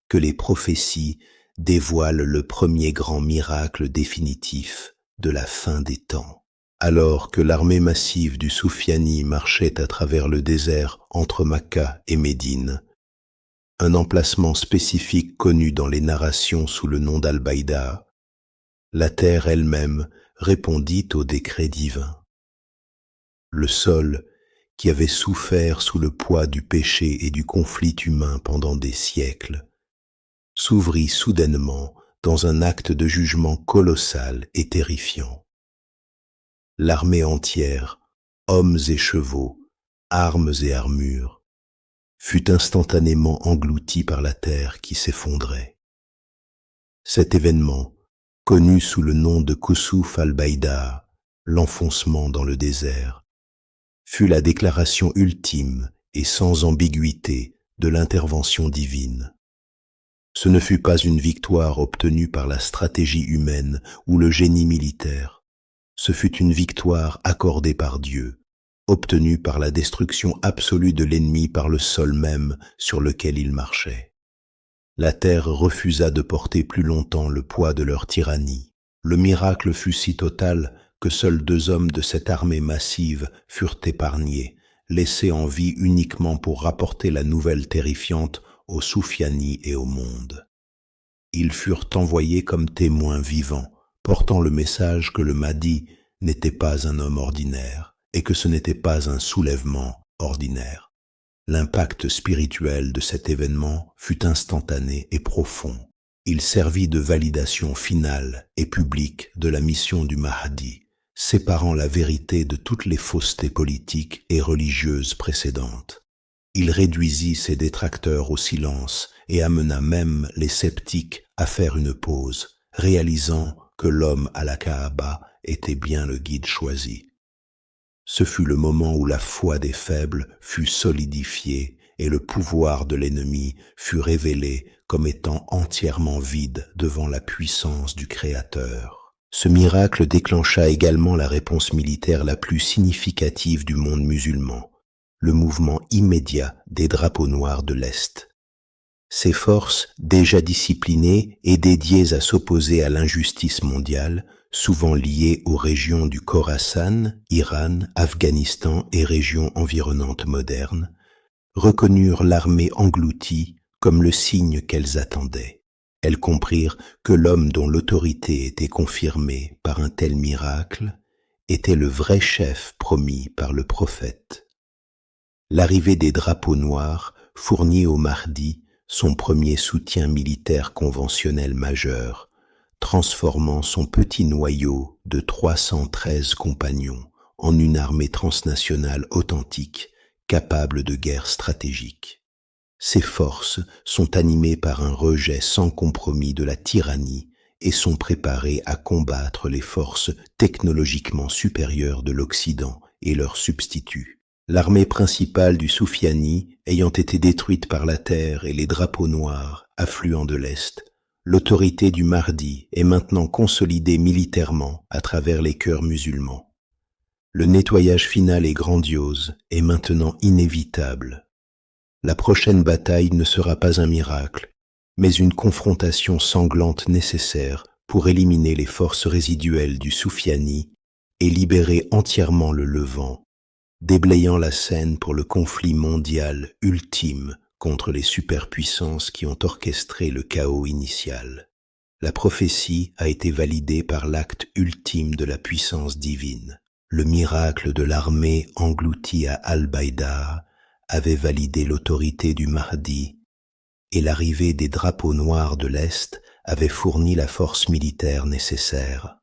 que les prophéties dévoilent le premier grand miracle définitif de la fin des temps. Alors que l'armée massive du Soufiani marchait à travers le désert entre Makka et Médine, un emplacement spécifique connu dans les narrations sous le nom d'Al-Baïda, la terre elle-même répondit au décret divin. Le sol, qui avait souffert sous le poids du péché et du conflit humain pendant des siècles, s'ouvrit soudainement dans un acte de jugement colossal et terrifiant. L'armée entière, hommes et chevaux, armes et armures, fut instantanément engloutie par la terre qui s'effondrait. Cet événement, connu sous le nom de Kusuf al-Baïda, l'enfoncement dans le désert, fut la déclaration ultime et sans ambiguïté de l'intervention divine. Ce ne fut pas une victoire obtenue par la stratégie humaine ou le génie militaire. Ce fut une victoire accordée par Dieu, obtenue par la destruction absolue de l'ennemi par le sol même sur lequel il marchait. La terre refusa de porter plus longtemps le poids de leur tyrannie. Le miracle fut si total que seuls 2 hommes de cette armée massive furent épargnés, laissés en vie uniquement pour rapporter la nouvelle terrifiante aux Soufiani et au monde. Ils furent envoyés comme témoins vivants, portant le message que le Mahdi n'était pas un homme ordinaire et que ce n'était pas un soulèvement ordinaire. L'impact spirituel de cet événement fut instantané et profond. Il servit de validation finale et publique de la mission du Mahdi, séparant la vérité de toutes les faussetés politiques et religieuses précédentes. Il réduisit ses détracteurs au silence et amena même les sceptiques à faire une pause, réalisant que l'homme à la Kaaba était bien le guide choisi. Ce fut le moment où la foi des faibles fut solidifiée et le pouvoir de l'ennemi fut révélé comme étant entièrement vide devant la puissance du Créateur. Ce miracle déclencha également la réponse militaire la plus significative du monde musulman, le mouvement immédiat des drapeaux noirs de l'Est. Ces forces, déjà disciplinées et dédiées à s'opposer à l'injustice mondiale, souvent liées aux régions du Khorasan, Iran, Afghanistan et régions environnantes modernes, reconnurent l'armée engloutie comme le signe qu'elles attendaient. Elles comprirent que l'homme dont l'autorité était confirmée par un tel miracle était le vrai chef promis par le prophète. L'arrivée des drapeaux noirs fournit au Mahdi son premier soutien militaire conventionnel majeur, transformant son petit noyau de 313 compagnons en une armée transnationale authentique, capable de guerre stratégique. Ces forces sont animées par un rejet sans compromis de la tyrannie et sont préparées à combattre les forces technologiquement supérieures de l'Occident et leurs substituts. L'armée principale du Soufiani ayant été détruite par la terre et les drapeaux noirs affluents de l'Est, l'autorité du Mahdi est maintenant consolidée militairement à travers les cœurs musulmans. Le nettoyage final est grandiose et maintenant inévitable. La prochaine bataille ne sera pas un miracle, mais une confrontation sanglante nécessaire pour éliminer les forces résiduelles du Soufiani et libérer entièrement le Levant, déblayant la scène pour le conflit mondial ultime contre les superpuissances qui ont orchestré le chaos initial. La prophétie a été validée par l'acte ultime de la puissance divine. Le miracle de l'armée engloutie à Al-Baïda avait validé l'autorité du Mahdi, et l'arrivée des drapeaux noirs de l'Est avait fourni la force militaire nécessaire.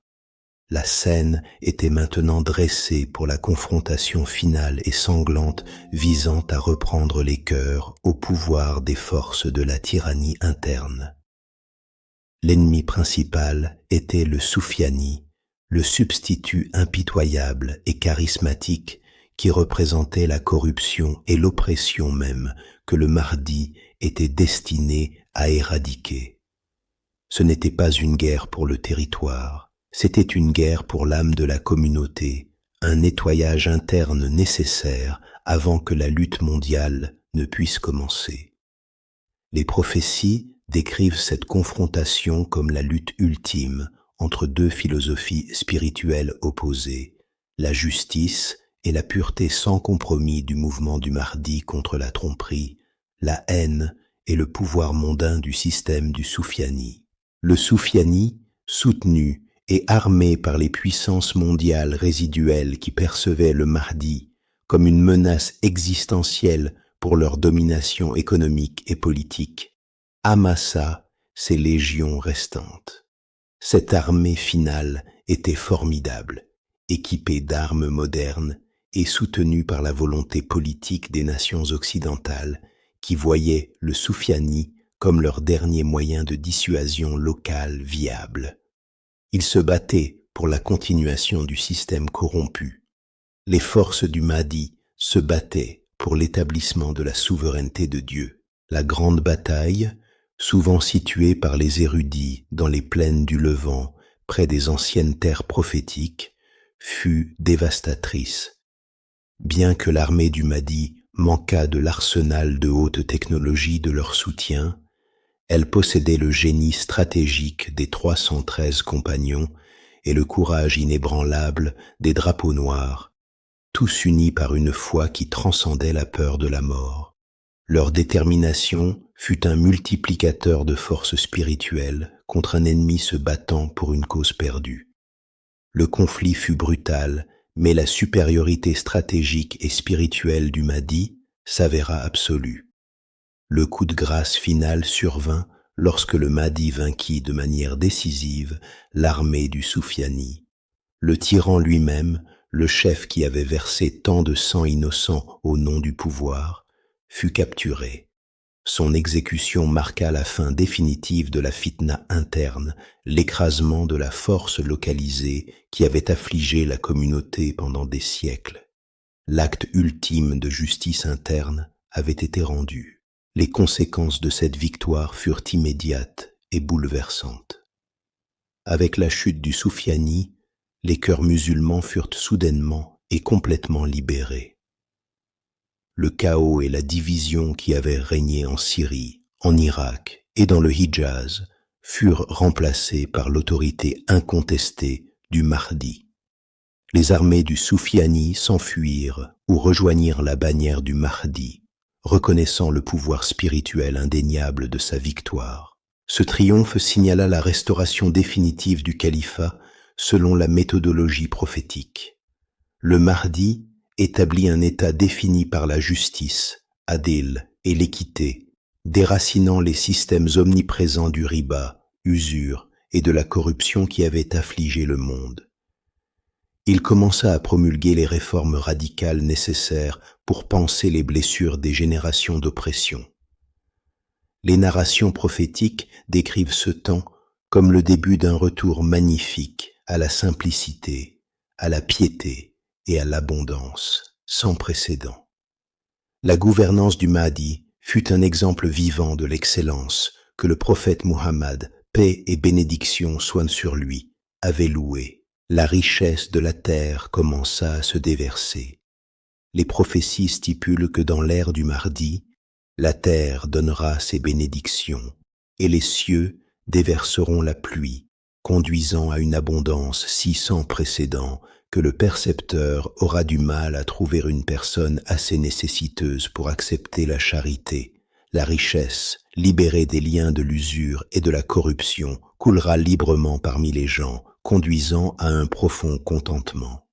La scène était maintenant dressée pour la confrontation finale et sanglante visant à reprendre les cœurs au pouvoir des forces de la tyrannie interne. L'ennemi principal était le Soufiani, le substitut impitoyable et charismatique qui représentait la corruption et l'oppression même que le Mahdi était destiné à éradiquer. Ce n'était pas une guerre pour le territoire, c'était une guerre pour l'âme de la communauté, un nettoyage interne nécessaire avant que la lutte mondiale ne puisse commencer. Les prophéties décrivent cette confrontation comme la lutte ultime entre deux philosophies spirituelles opposées, la justice et la pureté sans compromis du mouvement du Mahdi contre la tromperie, la haine et le pouvoir mondain du système du Soufiani. Le Soufiani, soutenu et armé par les puissances mondiales résiduelles qui percevaient le Mahdi comme une menace existentielle pour leur domination économique et politique, amassa ses légions restantes. Cette armée finale était formidable, équipée d'armes modernes et soutenue par la volonté politique des nations occidentales qui voyaient le Soufiani comme leur dernier moyen de dissuasion locale viable. Ils se battaient pour la continuation du système corrompu. Les forces du Mahdi se battaient pour l'établissement de la souveraineté de Dieu. La grande bataille, souvent située par les érudits dans les plaines du Levant, près des anciennes terres prophétiques, fut dévastatrice. Bien que l'armée du Mahdi manquât de l'arsenal de haute technologie de leur soutien, elle possédait le génie stratégique des 313 compagnons et le courage inébranlable des drapeaux noirs, tous unis par une foi qui transcendait la peur de la mort. Leur détermination fut un multiplicateur de force spirituelle contre un ennemi se battant pour une cause perdue. Le conflit fut brutal, mais la supériorité stratégique et spirituelle du Mahdi, s'avéra absolu. Le coup de grâce final survint lorsque le Mahdi vainquit de manière décisive l'armée du Soufiani. Le tyran lui-même, le chef qui avait versé tant de sang innocent au nom du pouvoir, fut capturé. Son exécution marqua la fin définitive de la fitna interne, l'écrasement de la force localisée qui avait affligé la communauté pendant des siècles. L'acte ultime de justice interne avait été rendu. Les conséquences de cette victoire furent immédiates et bouleversantes. Avec la chute du Soufiani, les cœurs musulmans furent soudainement et complètement libérés. Le chaos et la division qui avaient régné en Syrie, en Irak et dans le Hijaz furent remplacés par l'autorité incontestée du Mahdi. Les armées du Soufiani s'enfuirent ou rejoignirent la bannière du Mahdi, reconnaissant le pouvoir spirituel indéniable de sa victoire. Ce triomphe signala la restauration définitive du califat selon la méthodologie prophétique. Le Mahdi établit un État défini par la justice, adil et l'équité, déracinant les systèmes omniprésents du riba, usure et de la corruption qui avaient affligé le monde. Il commença à promulguer les réformes radicales nécessaires pour panser les blessures des générations d'oppression. Les narrations prophétiques décrivent ce temps comme le début d'un retour magnifique à la simplicité, à la piété et à l'abondance sans précédent. La gouvernance du Mahdi fut un exemple vivant de l'excellence que le prophète Muhammad, paix et bénédiction soient sur lui, avait loué. La richesse de la terre commença à se déverser. Les prophéties stipulent que dans l'ère du Mahdi, la terre donnera ses bénédictions et les cieux déverseront la pluie, conduisant à une abondance si sans précédent que le percepteur aura du mal à trouver une personne assez nécessiteuse pour accepter la charité. La richesse, libérée des liens de l'usure et de la corruption, coulera librement parmi les gens, conduisant à un profond contentement.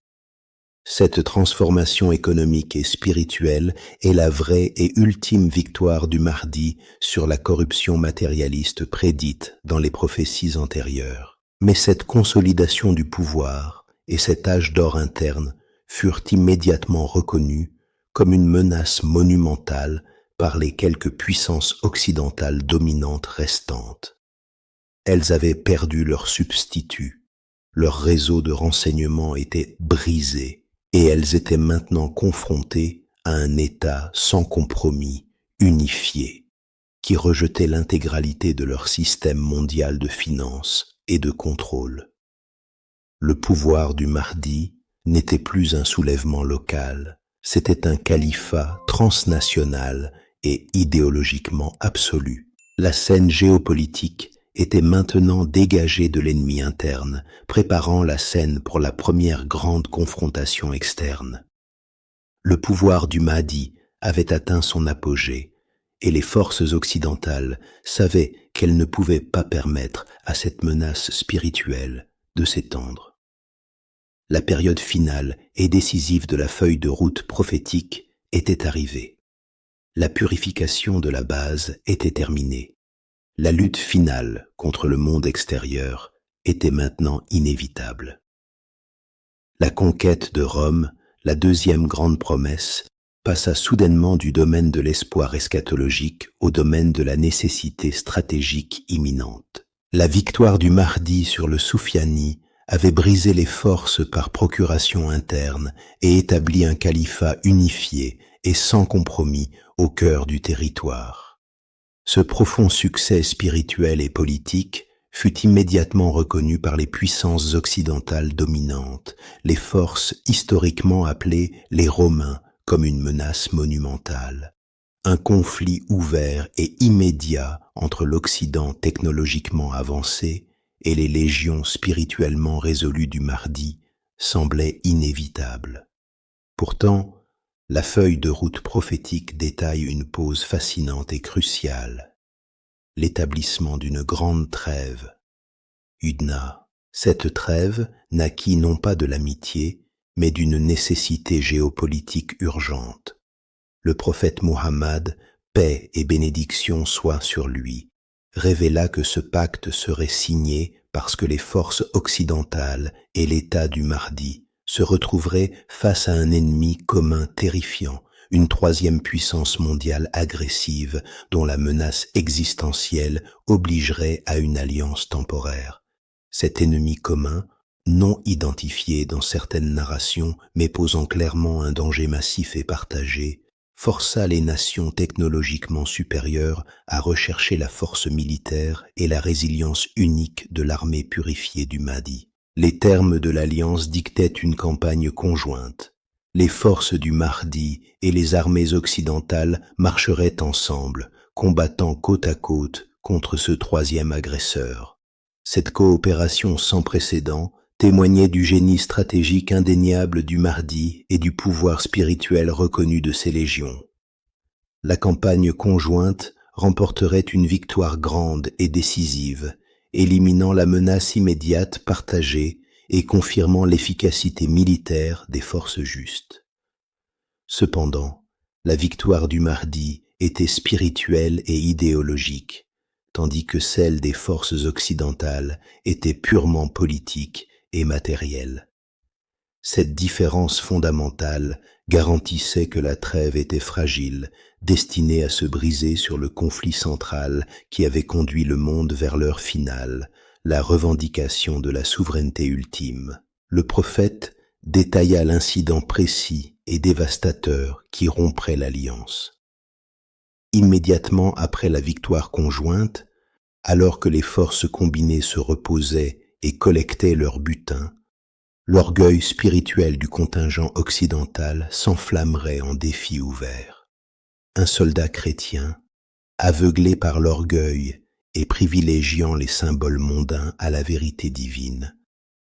Cette transformation économique et spirituelle est la vraie et ultime victoire du Mahdi sur la corruption matérialiste prédite dans les prophéties antérieures. Mais cette consolidation du pouvoir et cet âge d'or interne furent immédiatement reconnus comme une menace monumentale par les quelques puissances occidentales dominantes restantes. Elles avaient perdu leur substitut. Leur réseau de renseignement était brisé et elles étaient maintenant confrontées à un État sans compromis, unifié, qui rejetait l'intégralité de leur système mondial de finance et de contrôle. Le pouvoir du Mahdi n'était plus un soulèvement local, c'était un califat transnational et idéologiquement absolu. La scène géopolitique était maintenant dégagé de l'ennemi interne, préparant la scène pour la première grande confrontation externe. Le pouvoir du Mahdi avait atteint son apogée, et les forces occidentales savaient qu'elles ne pouvaient pas permettre à cette menace spirituelle de s'étendre. La période finale et décisive de la feuille de route prophétique était arrivée. La purification de la base était terminée. La lutte finale contre le monde extérieur était maintenant inévitable. La conquête de Rome, la deuxième grande promesse, passa soudainement du domaine de l'espoir eschatologique au domaine de la nécessité stratégique imminente. La victoire du Mahdi sur le Soufiani avait brisé les forces par procuration interne et établi un califat unifié et sans compromis au cœur du territoire. Ce profond succès spirituel et politique fut immédiatement reconnu par les puissances occidentales dominantes, les forces historiquement appelées les Romains comme une menace monumentale. Un conflit ouvert et immédiat entre l'Occident technologiquement avancé et les légions spirituellement résolues du Mahdi semblait inévitable. Pourtant, la feuille de route prophétique détaille une pause fascinante et cruciale, l'établissement d'une grande trêve. Hudna, cette trêve naquit non pas de l'amitié, mais d'une nécessité géopolitique urgente. le prophète Muhammad, paix et bénédiction soient sur lui, révéla que ce pacte serait signé parce que les forces occidentales et l'État du Mahdi se retrouveraient face à un ennemi commun terrifiant, une troisième puissance mondiale agressive dont la menace existentielle obligerait à une alliance temporaire. Cet ennemi commun, non identifié dans certaines narrations mais posant clairement un danger massif et partagé, força les nations technologiquement supérieures à rechercher la force militaire et la résilience unique de l'armée purifiée du Mahdi. Les termes de l'alliance dictaient une campagne conjointe. Les forces du Mahdi et les armées occidentales marcheraient ensemble, combattant côte à côte contre ce troisième agresseur. Cette coopération sans précédent témoignait du génie stratégique indéniable du Mahdi et du pouvoir spirituel reconnu de ses légions. La campagne conjointe remporterait une victoire grande et décisive, éliminant la menace immédiate partagée et confirmant l'efficacité militaire des forces justes. Cependant, la victoire du Mahdi était spirituelle et idéologique, tandis que celle des forces occidentales était purement politique et matérielle. Cette différence fondamentale garantissait que la trêve était fragile, destinée à se briser sur le conflit central qui avait conduit le monde vers l'heure finale, la revendication de la souveraineté ultime. Le prophète détailla l'incident précis et dévastateur qui romprait l'alliance. Immédiatement après la victoire conjointe, alors que les forces combinées se reposaient et collectaient leur butin, l'orgueil spirituel du contingent occidental s'enflammerait en défi ouvert. Un soldat chrétien, aveuglé par l'orgueil et privilégiant les symboles mondains à la vérité divine,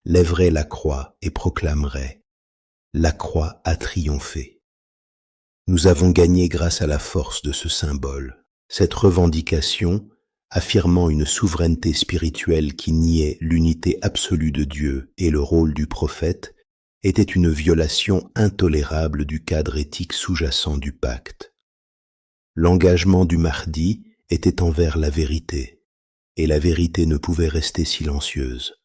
lèverait la croix et proclamerait « La croix a triomphé ». Nous avons gagné grâce à la force de ce symbole. Cette revendication, affirmant une souveraineté spirituelle qui niait l'unité absolue de Dieu et le rôle du prophète, était une violation intolérable du cadre éthique sous-jacent du pacte. L'engagement du Mahdi était envers la vérité, et la vérité ne pouvait rester silencieuse.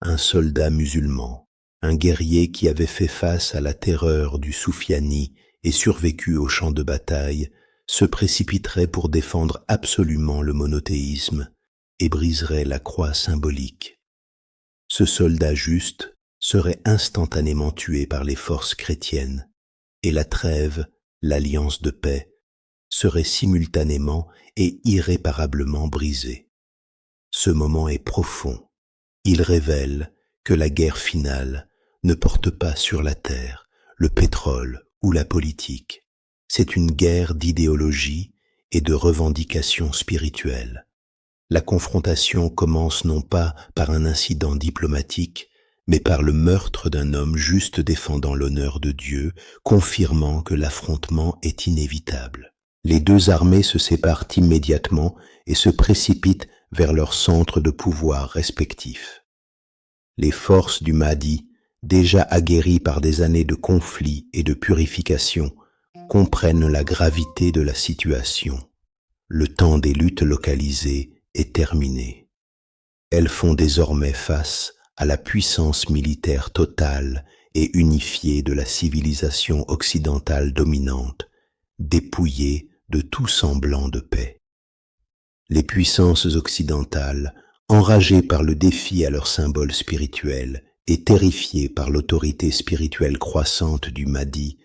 Un soldat musulman, un guerrier qui avait fait face à la terreur du Soufiani et survécu au champ de bataille, se précipiterait pour défendre absolument le monothéisme et briserait la croix symbolique. Ce soldat juste serait instantanément tué par les forces chrétiennes, et la trêve, l'alliance de paix, serait simultanément et irréparablement brisée. Ce moment est profond. Il révèle que la guerre finale ne porte pas sur la terre, le pétrole ou la politique. C'est une guerre d'idéologie et de revendications spirituelles. La confrontation commence non pas par un incident diplomatique, mais par le meurtre d'un homme juste défendant l'honneur de Dieu, confirmant que l'affrontement est inévitable. Les deux armées se séparent immédiatement et se précipitent vers leurs centres de pouvoir respectifs. Les forces du Mahdi, déjà aguerries par des années de conflits et de purification, comprennent la gravité de la situation. Le temps des luttes localisées est terminé. Elles font désormais face à la puissance militaire totale et unifiée de la civilisation occidentale dominante, dépouillée de tout semblant de paix. Les puissances occidentales, enragées par le défi à leur symbole spirituel et terrifiées par l'autorité spirituelle croissante du Mahdi,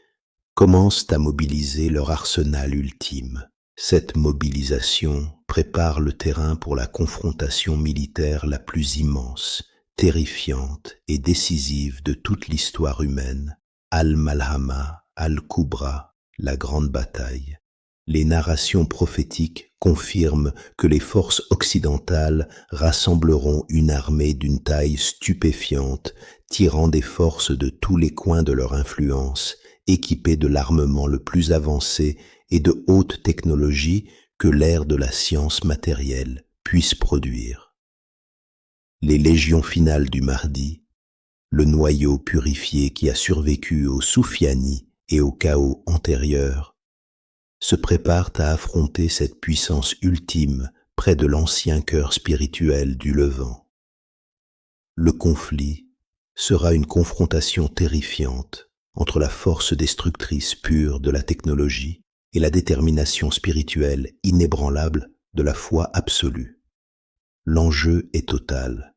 commencent à mobiliser leur arsenal ultime. Cette mobilisation prépare le terrain pour la confrontation militaire la plus immense, terrifiante et décisive de toute l'histoire humaine, Al-Malhama, Al-Kubra, la grande bataille. Les narrations prophétiques confirment que les forces occidentales rassembleront une armée d'une taille stupéfiante, tirant des forces de tous les coins de leur influence, équipées de l'armement le plus avancé et de haute technologie que l'ère de la science matérielle puisse produire. Les légions finales du Mahdi, le noyau purifié qui a survécu au Soufiani et au chaos antérieur, se préparent à affronter cette puissance ultime près de l'ancien cœur spirituel du Levant. Le conflit sera une confrontation terrifiante entre la force destructrice pure de la technologie et la détermination spirituelle inébranlable de la foi absolue. L'enjeu est total.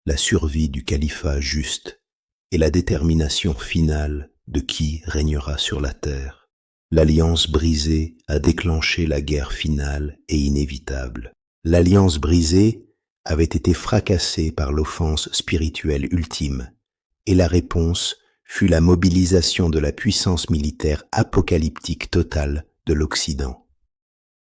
La survie du califat juste et la détermination finale de qui régnera sur la terre. L'alliance brisée a déclenché la guerre finale et inévitable. L'alliance brisée avait été fracassée par l'offense spirituelle ultime, et la réponse fut la mobilisation de la puissance militaire apocalyptique totale de l'Occident.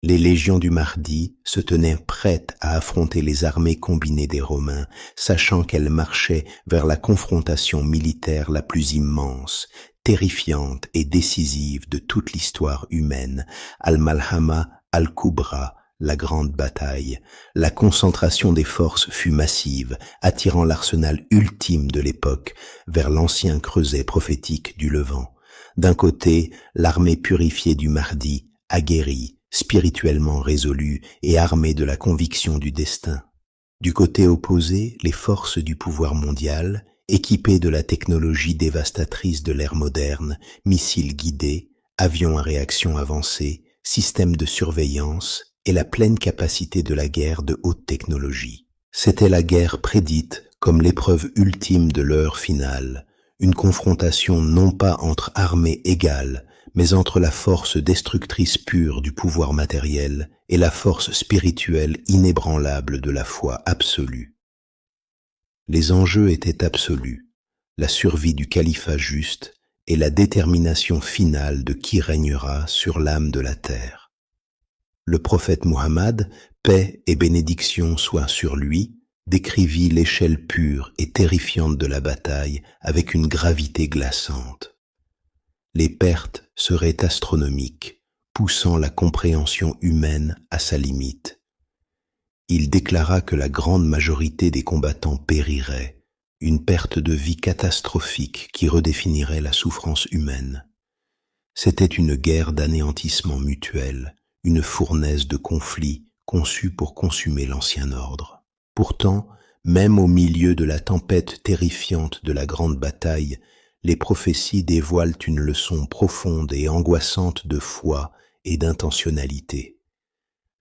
Les légions du Mahdi se tenaient prêtes à affronter les armées combinées des Romains, sachant qu'elles marchaient vers la confrontation militaire la plus immense, terrifiante et décisive de toute l'histoire humaine, Al-Malhama Al-Kubra, la grande bataille. La concentration des forces fut massive, attirant l'arsenal ultime de l'époque vers l'ancien creuset prophétique du Levant. D'un côté, l'armée purifiée du Mahdi, aguerrie, spirituellement résolue et armée de la conviction du destin. Du côté opposé, les forces du pouvoir mondial, équipées de la technologie dévastatrice de l'ère moderne, missiles guidés, avions à réaction avancée, systèmes de surveillance et la pleine capacité de la guerre de haute technologie. C'était la guerre prédite comme l'épreuve ultime de l'heure finale, une confrontation non pas entre armées égales, mais entre la force destructrice pure du pouvoir matériel et la force spirituelle inébranlable de la foi absolue. Les enjeux étaient absolus, la survie du califat juste et la détermination finale de qui régnera sur l'âme de la terre. Le prophète Muhammad, paix et bénédiction soient sur lui, décrivit l'échelle pure et terrifiante de la bataille avec une gravité glaçante. Les pertes seraient astronomiques, poussant la compréhension humaine à sa limite. Il déclara que la grande majorité des combattants périrait, une perte de vie catastrophique qui redéfinirait la souffrance humaine. C'était une guerre d'anéantissement mutuel, une fournaise de conflits conçue pour consumer l'ancien ordre. Pourtant, même au milieu de la tempête terrifiante de la grande bataille, les prophéties dévoilent une leçon profonde et angoissante de foi et d'intentionnalité.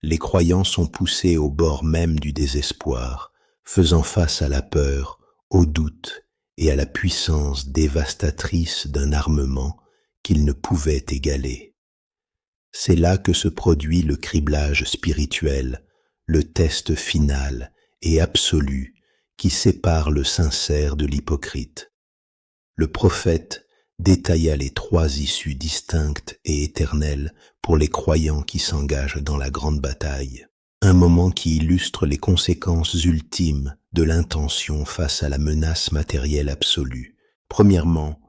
Les croyants sont poussés au bord même du désespoir, faisant face à la peur, au doute et à la puissance dévastatrice d'un armement qu'ils ne pouvaient égaler. C'est là que se produit le criblage spirituel, le test final et absolu qui sépare le sincère de l'hypocrite. Le prophète détailla les 3 issues distinctes et éternelles pour les croyants qui s'engagent dans la grande bataille, un moment qui illustre les conséquences ultimes de l'intention face à la menace matérielle absolue. Premièrement,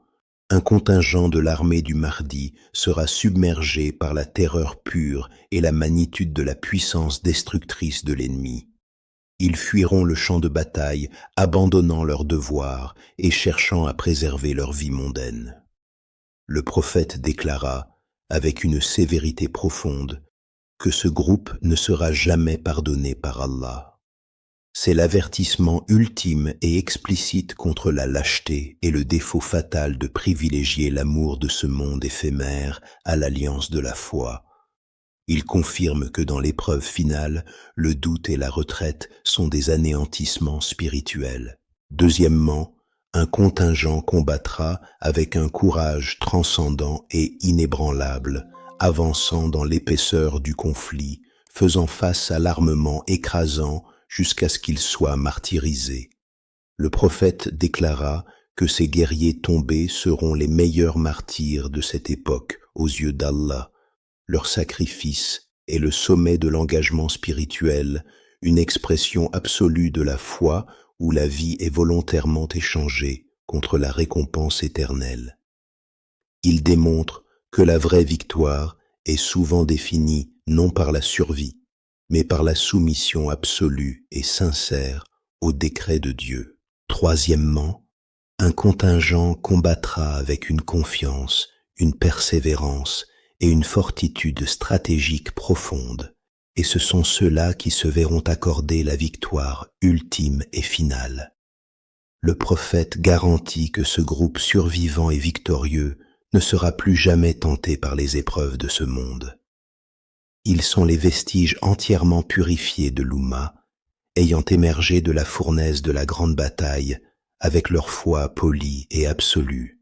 un contingent de l'armée du Mahdi sera submergé par la terreur pure et la magnitude de la puissance destructrice de l'ennemi. Ils fuiront le champ de bataille, abandonnant leurs devoirs et cherchant à préserver leur vie mondaine. Le prophète déclara, avec une sévérité profonde, que ce groupe ne sera jamais pardonné par Allah. C'est l'avertissement ultime et explicite contre la lâcheté et le défaut fatal de privilégier l'amour de ce monde éphémère à l'alliance de la foi. Il confirme que dans l'épreuve finale, le doute et la retraite sont des anéantissements spirituels. Deuxièmement, un contingent combattra avec un courage transcendant et inébranlable, avançant dans l'épaisseur du conflit, faisant face à l'armement écrasant jusqu'à ce qu'il soit martyrisé. Le prophète déclara que ces guerriers tombés seront les meilleurs martyrs de cette époque aux yeux d'Allah. Leur sacrifice est le sommet de l'engagement spirituel, une expression absolue de la foi où la vie est volontairement échangée contre la récompense éternelle. Il démontre que la vraie victoire est souvent définie non par la survie, mais par la soumission absolue et sincère au décret de Dieu. Troisièmement, un contingent combattra avec une confiance, une persévérance et une fortitude stratégique profonde, et ce sont ceux-là qui se verront accorder la victoire ultime et finale. Le prophète garantit que ce groupe survivant et victorieux ne sera plus jamais tenté par les épreuves de ce monde. Ils sont les vestiges entièrement purifiés de l'Oumma, ayant émergé de la fournaise de la grande bataille avec leur foi polie et absolue.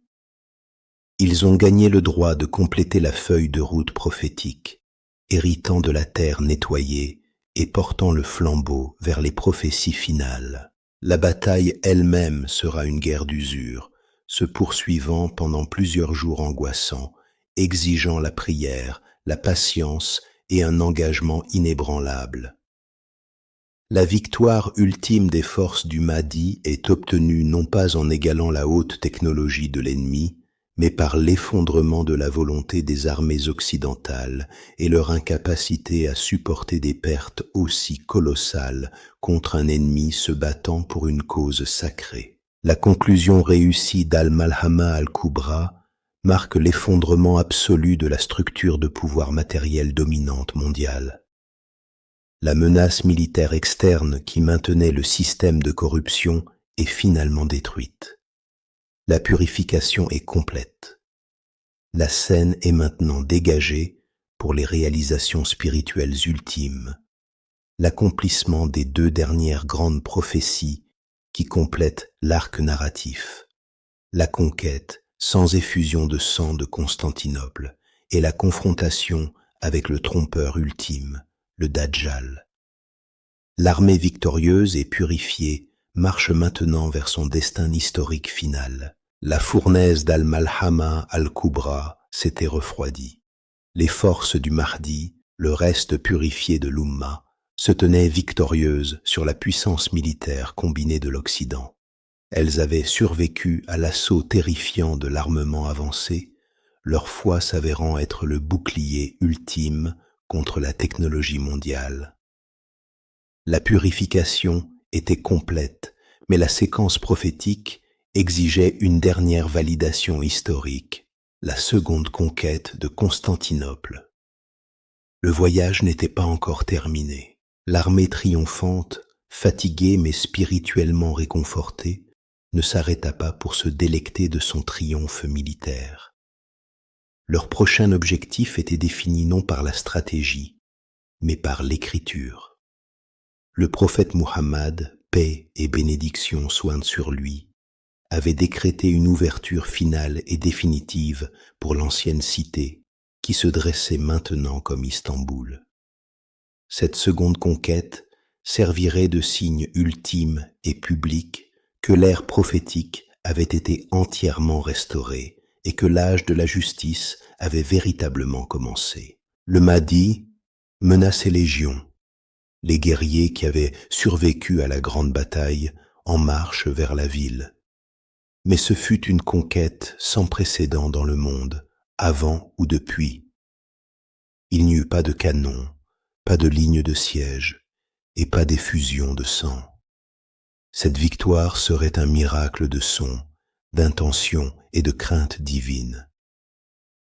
Ils ont gagné le droit de compléter la feuille de route prophétique, héritant de la terre nettoyée et portant le flambeau vers les prophéties finales. La bataille elle-même sera une guerre d'usure, se poursuivant pendant plusieurs jours angoissants, exigeant la prière, la patience et un engagement inébranlable. La victoire ultime des forces du Mahdi est obtenue non pas en égalant la haute technologie de l'ennemi, mais par l'effondrement de la volonté des armées occidentales et leur incapacité à supporter des pertes aussi colossales contre un ennemi se battant pour une cause sacrée. La conclusion réussie d'Al-Malhama al-Kubra marque l'effondrement absolu de la structure de pouvoir matériel dominante mondiale. La menace militaire externe qui maintenait le système de corruption est finalement détruite. La purification est complète. La scène est maintenant dégagée pour les réalisations spirituelles ultimes, l'accomplissement des 2 dernières grandes prophéties qui complètent l'arc narratif, la conquête sans effusion de sang de Constantinople et la confrontation avec le trompeur ultime, le Dajjal. L'armée victorieuse et purifiée marche maintenant vers son destin historique final. La fournaise d'Al-Malhama al-Kubra s'était refroidie. Les forces du Mahdi, le reste purifié de l'Oumma, se tenaient victorieuses sur la puissance militaire combinée de l'Occident. Elles avaient survécu à l'assaut terrifiant de l'armement avancé, leur foi s'avérant être le bouclier ultime contre la technologie mondiale. La purification était complète, mais la séquence prophétique exigeait une dernière validation historique, la seconde conquête de Constantinople. Le voyage n'était pas encore terminé. L'armée triomphante, fatiguée mais spirituellement réconfortée, ne s'arrêta pas pour se délecter de son triomphe militaire. Leur prochain objectif était défini non par la stratégie, mais par l'écriture. Le prophète Muhammad, paix et bénédiction soient sur lui, avait décrété une ouverture finale et définitive pour l'ancienne cité qui se dressait maintenant comme Istanbul. Cette seconde conquête servirait de signe ultime et public que l'ère prophétique avait été entièrement restaurée et que l'âge de la justice avait véritablement commencé. Le Mahdi mena ses légions, les guerriers qui avaient survécu à la grande bataille en marche vers la ville. Mais ce fut une conquête sans précédent dans le monde, avant ou depuis. Il n'y eut pas de canon, pas de ligne de siège et pas d'effusion de sang. Cette victoire serait un miracle de son, d'intention et de crainte divine.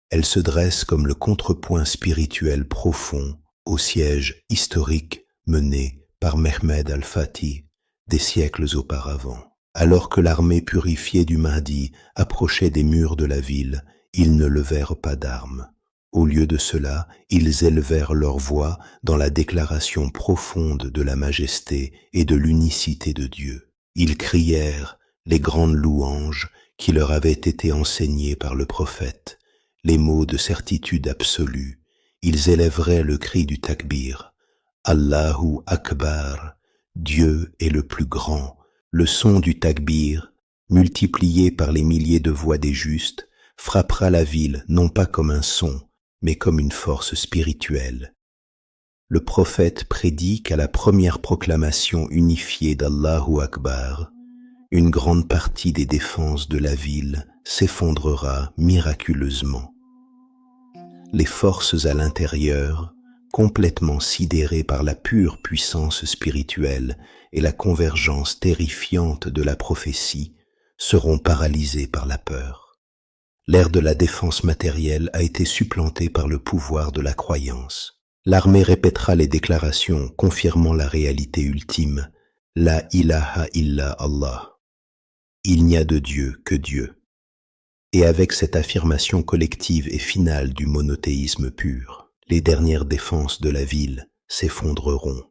Elle se dresse comme le contrepoint spirituel profond au siège historique mené par Mehmed al-Fatih des siècles auparavant. Alors que l'armée purifiée du Mahdi approchait des murs de la ville, ils ne levèrent pas d'armes. Au lieu de cela, ils élevèrent leur voix dans la déclaration profonde de la majesté et de l'unicité de Dieu. Ils crièrent les grandes louanges qui leur avaient été enseignées par le prophète, les mots de certitude absolue. Ils élèveraient le cri du takbir. Allahu Akbar, Dieu est le plus grand. Le son du takbir, multiplié par les milliers de voix des justes, frappera la ville non pas comme un son, mais comme une force spirituelle. Le prophète prédit qu'à la première proclamation unifiée d'Allahu Akbar, une grande partie des défenses de la ville s'effondrera miraculeusement. Les forces à l'intérieur, complètement sidérées par la pure puissance spirituelle et la convergence terrifiante de la prophétie, seront paralysées par la peur. L'ère de la défense matérielle a été supplantée par le pouvoir de la croyance. L'armée répétera les déclarations confirmant la réalité ultime, La ilaha illa Allah. Il n'y a de Dieu que Dieu. Et avec cette affirmation collective et finale du monothéisme pur, les dernières défenses de la ville s'effondreront.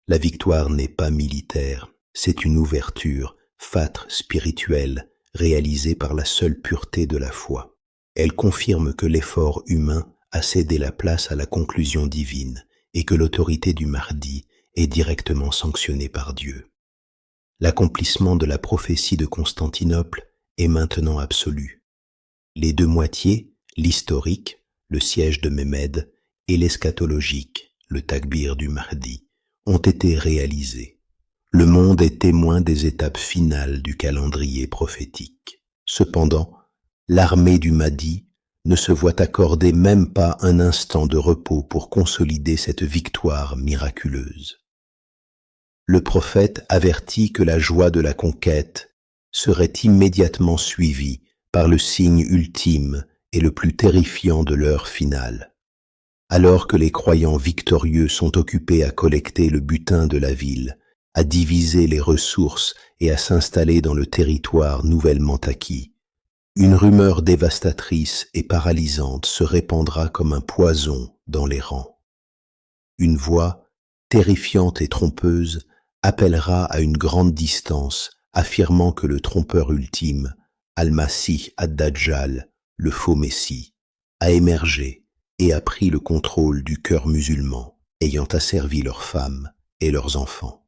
La victoire n'est pas militaire, c'est une ouverture, fatre spirituelle, réalisée par la seule pureté de la foi. Elle confirme que l'effort humain a cédé la place à la conclusion divine et que l'autorité du Mahdi est directement sanctionnée par Dieu. L'accomplissement de la prophétie de Constantinople est maintenant absolu. Les deux moitiés, l'historique, le siège de Mehmed, et l'eschatologique, le takbir du Mahdi, ont été réalisés. Le monde est témoin des étapes finales du calendrier prophétique. Cependant, l'armée du Mahdi ne se voit accorder même pas un instant de repos pour consolider cette victoire miraculeuse. Le prophète avertit que la joie de la conquête serait immédiatement suivie par le signe ultime et le plus terrifiant de l'heure finale. Alors que les croyants victorieux sont occupés à collecter le butin de la ville, à diviser les ressources et à s'installer dans le territoire nouvellement acquis, une rumeur dévastatrice et paralysante se répandra comme un poison dans les rangs. Une voix, terrifiante et trompeuse, appellera à une grande distance, affirmant que le trompeur ultime, Al-Masih ad-Dajjal, le faux Messie, a émergé et a pris le contrôle du cœur musulman, ayant asservi leurs femmes et leurs enfants.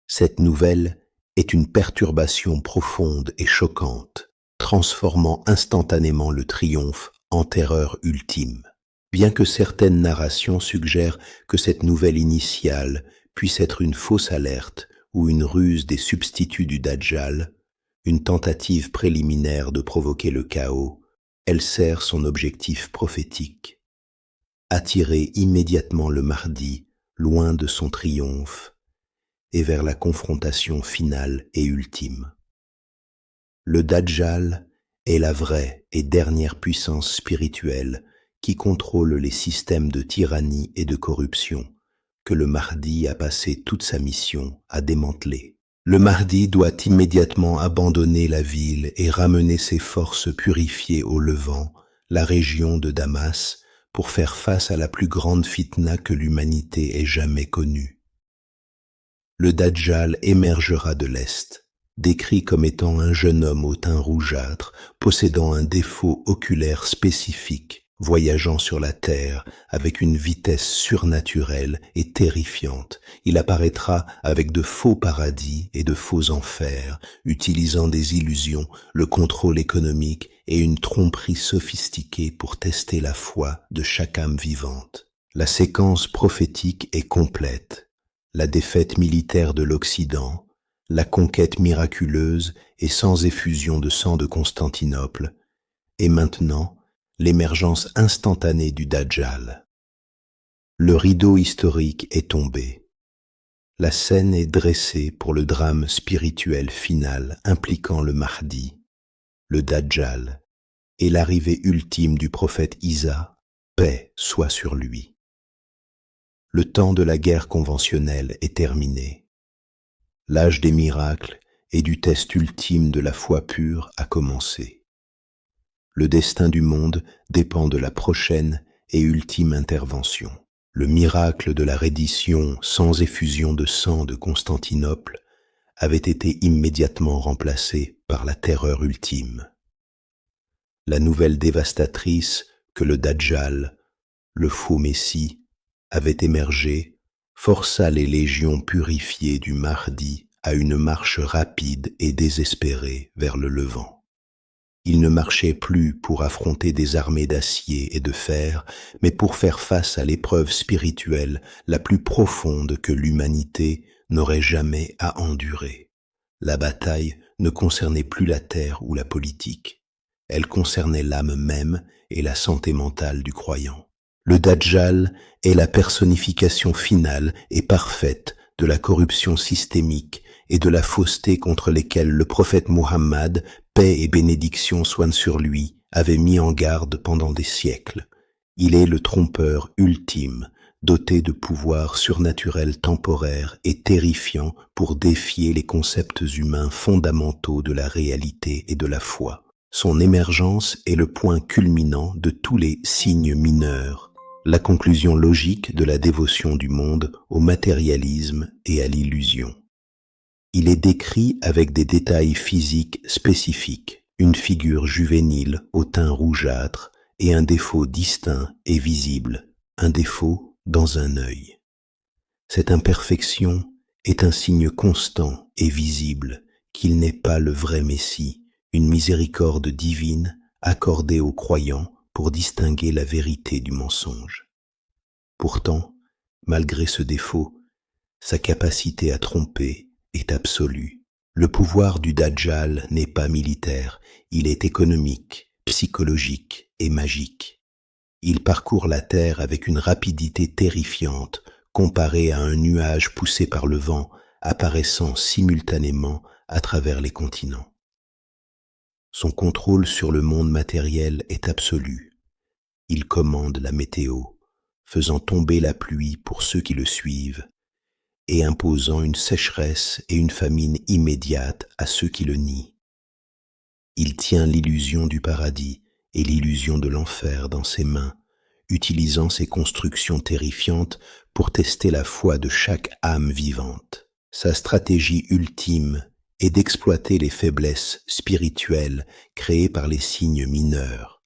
Cette nouvelle est une perturbation profonde et choquante, transformant instantanément le triomphe en terreur ultime. Bien que certaines narrations suggèrent que cette nouvelle initiale puisse être une fausse alerte ou une ruse des substituts du Dajjal, une tentative préliminaire de provoquer le chaos, elle sert son objectif prophétique. Attirer immédiatement le Mahdi loin de son triomphe et vers la confrontation finale et ultime. Le Dajjal est la vraie et dernière puissance spirituelle qui contrôle les systèmes de tyrannie et de corruption que le Mahdi a passé toute sa mission à démanteler. Le Mahdi doit immédiatement abandonner la ville et ramener ses forces purifiées au Levant, la région de Damas, pour faire face à la plus grande fitna que l'humanité ait jamais connue. Le Dajjal émergera de l'Est, décrit comme étant un jeune homme au teint rougeâtre, possédant un défaut oculaire spécifique, voyageant sur la terre avec une vitesse surnaturelle et terrifiante. Il apparaîtra avec de faux paradis et de faux enfers, utilisant des illusions, le contrôle économique et une tromperie sophistiquée pour tester la foi de chaque âme vivante. La séquence prophétique est complète. La défaite militaire de l'Occident, la conquête miraculeuse et sans effusion de sang de Constantinople, et maintenant l'émergence instantanée du Dajjal. Le rideau historique est tombé. La scène est dressée pour le drame spirituel final impliquant le Mahdi, le Dajjal, et l'arrivée ultime du prophète Isa, paix soit sur lui. Le temps de la guerre conventionnelle est terminé. L'âge des miracles et du test ultime de la foi pure a commencé. Le destin du monde dépend de la prochaine et ultime intervention. Le miracle de la reddition sans effusion de sang de Constantinople avait été immédiatement remplacé par la terreur ultime. La nouvelle dévastatrice que le Dajjal, le faux Messie, avait émergé, força les légions purifiées du Mahdi à une marche rapide et désespérée vers le Levant. Il ne marchait plus pour affronter des armées d'acier et de fer, mais pour faire face à l'épreuve spirituelle la plus profonde que l'humanité n'aurait jamais à endurer. La bataille ne concernait plus la terre ou la politique. Elle concernait l'âme même et la santé mentale du croyant. Le Dajjal est la personnification finale et parfaite de la corruption systémique et de la fausseté contre lesquelles le prophète Muhammad, paix et bénédiction soient sur lui, avait mis en garde pendant des siècles. Il est le trompeur ultime, doté de pouvoirs surnaturels temporaires et terrifiants pour défier les concepts humains fondamentaux de la réalité et de la foi. Son émergence est le point culminant de tous les signes mineurs, la conclusion logique de la dévotion du monde au matérialisme et à l'illusion. Il est décrit avec des détails physiques spécifiques, une figure juvénile au teint rougeâtre et un défaut distinct et visible, un défaut dans un œil. Cette imperfection est un signe constant et visible qu'il n'est pas le vrai Messie, une miséricorde divine accordée aux croyants pour distinguer la vérité du mensonge. Pourtant, malgré ce défaut, sa capacité à tromper est absolue. Le pouvoir du Dajjal n'est pas militaire, il est économique, psychologique et magique. Il parcourt la terre avec une rapidité terrifiante comparée à un nuage poussé par le vent apparaissant simultanément à travers les continents. Son contrôle sur le monde matériel est absolu. Il commande la météo, faisant tomber la pluie pour ceux qui le suivent et imposant une sécheresse et une famine immédiates à ceux qui le nient. Il tient l'illusion du paradis et l'illusion de l'enfer dans ses mains, utilisant ses constructions terrifiantes pour tester la foi de chaque âme vivante. Sa stratégie ultime est d'exploiter les faiblesses spirituelles créées par les signes mineurs,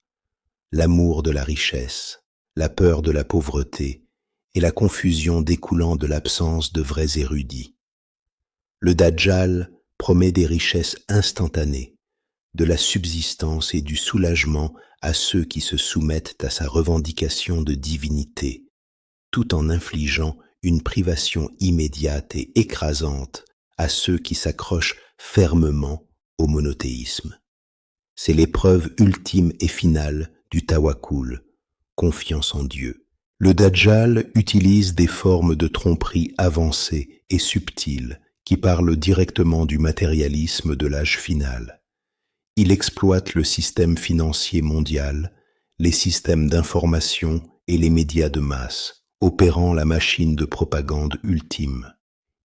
l'amour de la richesse, la peur de la pauvreté et la confusion découlant de l'absence de vrais érudits. Le Dajjal promet des richesses instantanées, de la subsistance et du soulagement à ceux qui se soumettent à sa revendication de divinité, tout en infligeant une privation immédiate et écrasante à ceux qui s'accrochent fermement au monothéisme. C'est l'épreuve ultime et finale du tawakkul, confiance en Dieu. Le Dajjal utilise des formes de tromperie avancées et subtiles qui parlent directement du matérialisme de l'âge final. Il exploite le système financier mondial, les systèmes d'information et les médias de masse, opérant la machine de propagande ultime.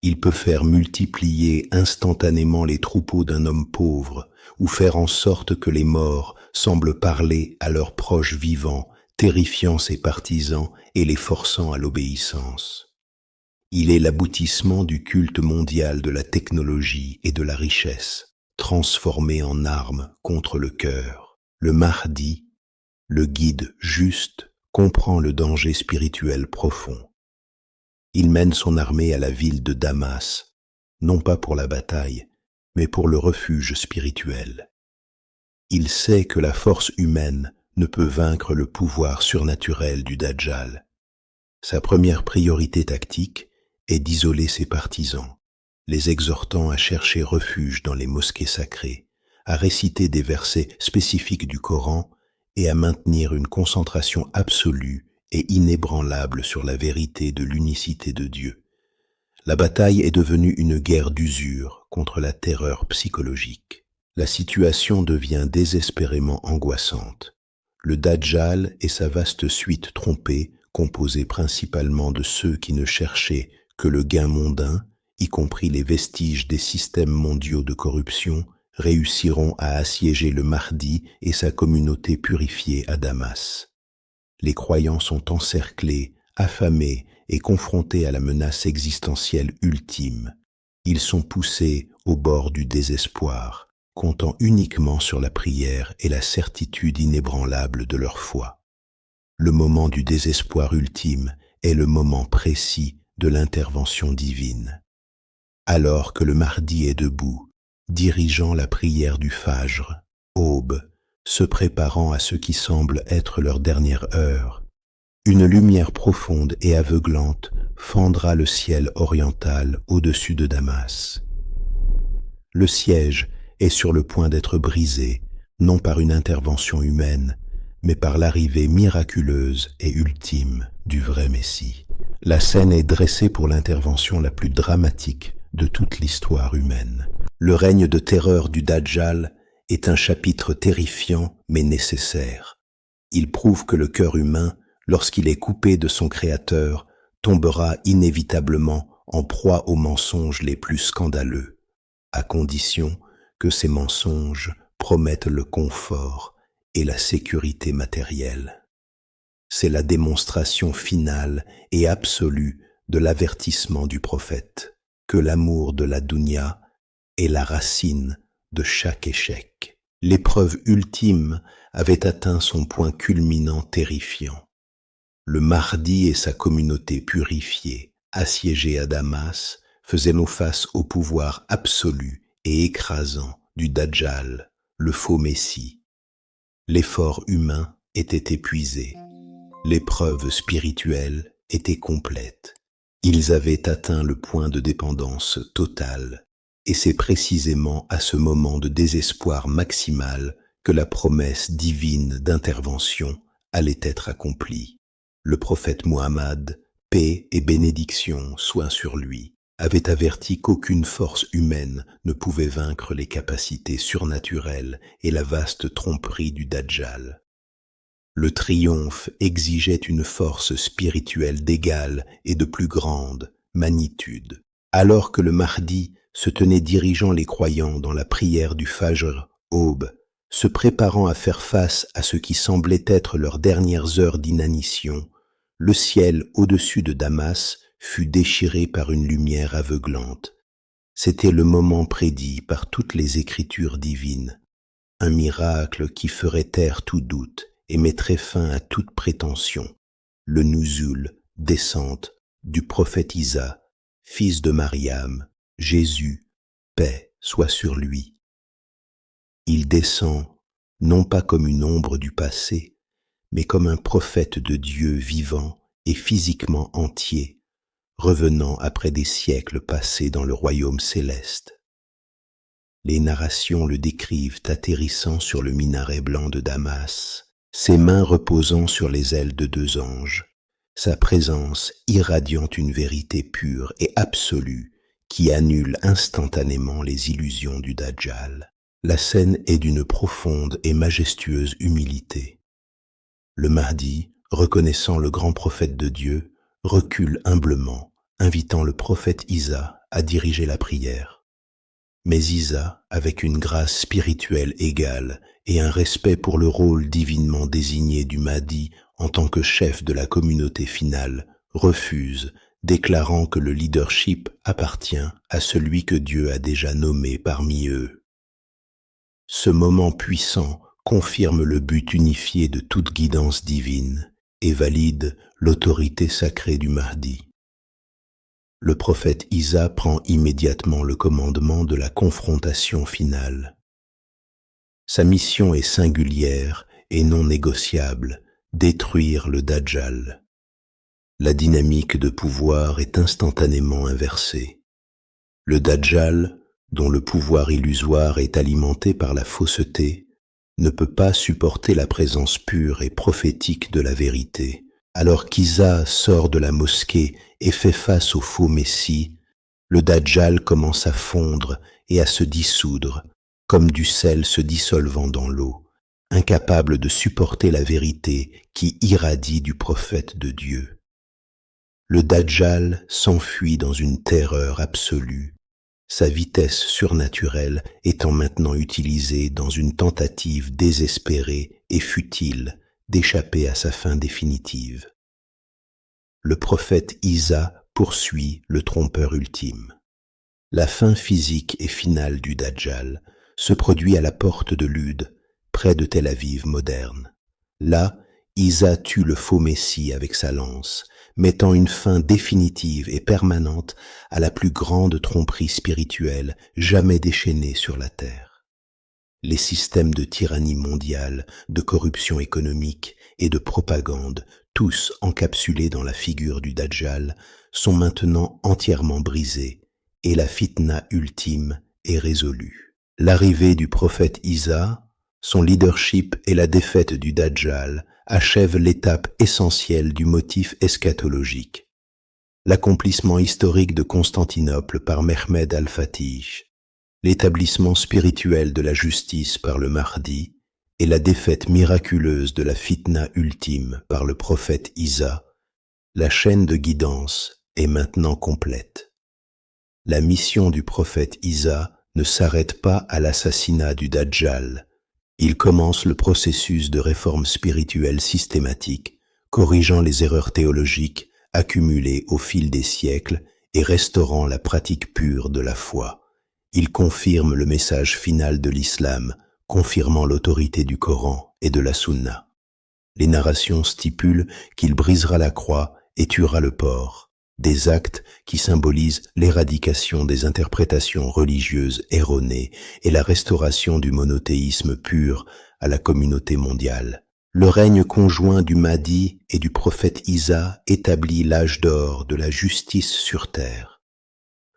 Il peut faire multiplier instantanément les troupeaux d'un homme pauvre ou faire en sorte que les morts semblent parler à leurs proches vivants, terrifiant ses partisans et les forçant à l'obéissance. Il est l'aboutissement du culte mondial de la technologie et de la richesse, transformé en arme contre le cœur. Le Mahdi, le guide juste, comprend le danger spirituel profond. Il mène son armée à la ville de Damas, non pas pour la bataille, mais pour le refuge spirituel. Il sait que la force humaine ne peut vaincre le pouvoir surnaturel du Dajjal. Sa première priorité tactique est d'isoler ses partisans, les exhortant à chercher refuge dans les mosquées sacrées, à réciter des versets spécifiques du Coran et à maintenir une concentration absolue et inébranlable sur la vérité de l'unicité de Dieu. La bataille est devenue une guerre d'usure contre la terreur psychologique. La situation devient désespérément angoissante. Le Dajjal et sa vaste suite trompée, composée principalement de ceux qui ne cherchaient que le gain mondain, y compris les vestiges des systèmes mondiaux de corruption, réussiront à assiéger le Mahdi et sa communauté purifiée à Damas. Les croyants sont encerclés, affamés et confrontés à la menace existentielle ultime. Ils sont poussés au bord du désespoir, comptant uniquement sur la prière et la certitude inébranlable de leur foi. Le moment du désespoir ultime est le moment précis de l'intervention divine. Alors que le Mahdi est debout, dirigeant la prière du Fajr, aube, se préparant à ce qui semble être leur dernière heure, une lumière profonde et aveuglante fendra le ciel oriental au-dessus de Damas. Le siège est sur le point d'être brisé, non par une intervention humaine, mais par l'arrivée miraculeuse et ultime du vrai Messie. La scène est dressée pour l'intervention la plus dramatique de toute l'histoire humaine. Le règne de terreur du Dajjal est un chapitre terrifiant mais nécessaire. Il prouve que le cœur humain, lorsqu'il est coupé de son Créateur, tombera inévitablement en proie aux mensonges les plus scandaleux, à condition que ces mensonges promettent le confort et la sécurité matérielle. C'est la démonstration finale et absolue de l'avertissement du prophète, que l'amour de la dunya est la racine de chaque échec. L'épreuve ultime avait atteint son point culminant terrifiant. Le Mahdi et sa communauté purifiée, assiégés à Damas, faisaient nos faces au pouvoir absolu et écrasant du Dajjal, le faux Messie. L'effort humain était épuisé. L'épreuve spirituelle était complète. Ils avaient atteint le point de dépendance totale, et c'est précisément à ce moment de désespoir maximal que la promesse divine d'intervention allait être accomplie. Le prophète Muhammad, paix et bénédiction soient sur lui, avait averti qu'aucune force humaine ne pouvait vaincre les capacités surnaturelles et la vaste tromperie du Dajjal. Le triomphe exigeait une force spirituelle d'égale et de plus grande magnitude. Alors que le Mahdi se tenait dirigeant les croyants dans la prière du Fajr, aube, se préparant à faire face à ce qui semblait être leurs dernières heures d'inanition, le ciel au-dessus de Damas fut déchiré par une lumière aveuglante. C'était le moment prédit par toutes les écritures divines, un miracle qui ferait taire tout doute et mettrait fin à toute prétention, le nuzul, descente, du prophète Isa, fils de Mariam, Jésus, paix soit sur lui. Il descend, non pas comme une ombre du passé, mais comme un prophète de Dieu vivant et physiquement entier, revenant après des siècles passés dans le royaume céleste. Les narrations le décrivent atterrissant sur le minaret blanc de Damas, ses mains reposant sur les ailes de deux anges, sa présence irradiant une vérité pure et absolue qui annule instantanément les illusions du Dajjal. La scène est d'une profonde et majestueuse humilité. Le Mahdi, reconnaissant le grand prophète de Dieu, recule humblement, invitant le prophète Isa à diriger la prière. Mais Isa, avec une grâce spirituelle égale et un respect pour le rôle divinement désigné du Mahdi en tant que chef de la communauté finale, refuse, déclarant que le leadership appartient à celui que Dieu a déjà nommé parmi eux. Ce moment puissant confirme le but unifié de toute guidance divine et valide l'autorité sacrée du Mahdi. Le prophète Isa prend immédiatement le commandement de la confrontation finale. Sa mission est singulière et non négociable, détruire le Dajjal. La dynamique de pouvoir est instantanément inversée. Le Dajjal, dont le pouvoir illusoire est alimenté par la fausseté, ne peut pas supporter la présence pure et prophétique de la vérité. Alors qu'Isa sort de la mosquée et fait face au faux Messie, le Dajjal commence à fondre et à se dissoudre, comme du sel se dissolvant dans l'eau, incapable de supporter la vérité qui irradie du prophète de Dieu. Le Dajjal s'enfuit dans une terreur absolue, sa vitesse surnaturelle étant maintenant utilisée dans une tentative désespérée et futile d'échapper à sa fin définitive. Le prophète Isa poursuit le trompeur ultime. La fin physique et finale du Dajjal se produit à la porte de Lude, près de Tel Aviv moderne. Là, Isa tue le faux Messie avec sa lance, mettant une fin définitive et permanente à la plus grande tromperie spirituelle jamais déchaînée sur la terre. Les systèmes de tyrannie mondiale, de corruption économique et de propagande, tous encapsulés dans la figure du Dajjal, sont maintenant entièrement brisés et la fitna ultime est résolue. L'arrivée du prophète Isa, son leadership et la défaite du Dajjal achèvent l'étape essentielle du motif eschatologique. L'accomplissement historique de Constantinople par Mehmed al-Fatih, l'établissement spirituel de la justice par le Mahdi et la défaite miraculeuse de la fitna ultime par le prophète Isa, la chaîne de guidance est maintenant complète. La mission du prophète Isa ne s'arrête pas à l'assassinat du Dajjal. Il commence le processus de réforme spirituelle systématique, corrigeant les erreurs théologiques accumulées au fil des siècles et restaurant la pratique pure de la foi. Il confirme le message final de l'islam, confirmant l'autorité du Coran et de la Sunna. Les narrations stipulent qu'il brisera la croix et tuera le porc, des actes qui symbolisent l'éradication des interprétations religieuses erronées et la restauration du monothéisme pur à la communauté mondiale. Le règne conjoint du Mahdi et du prophète Isa établit l'âge d'or de la justice sur terre.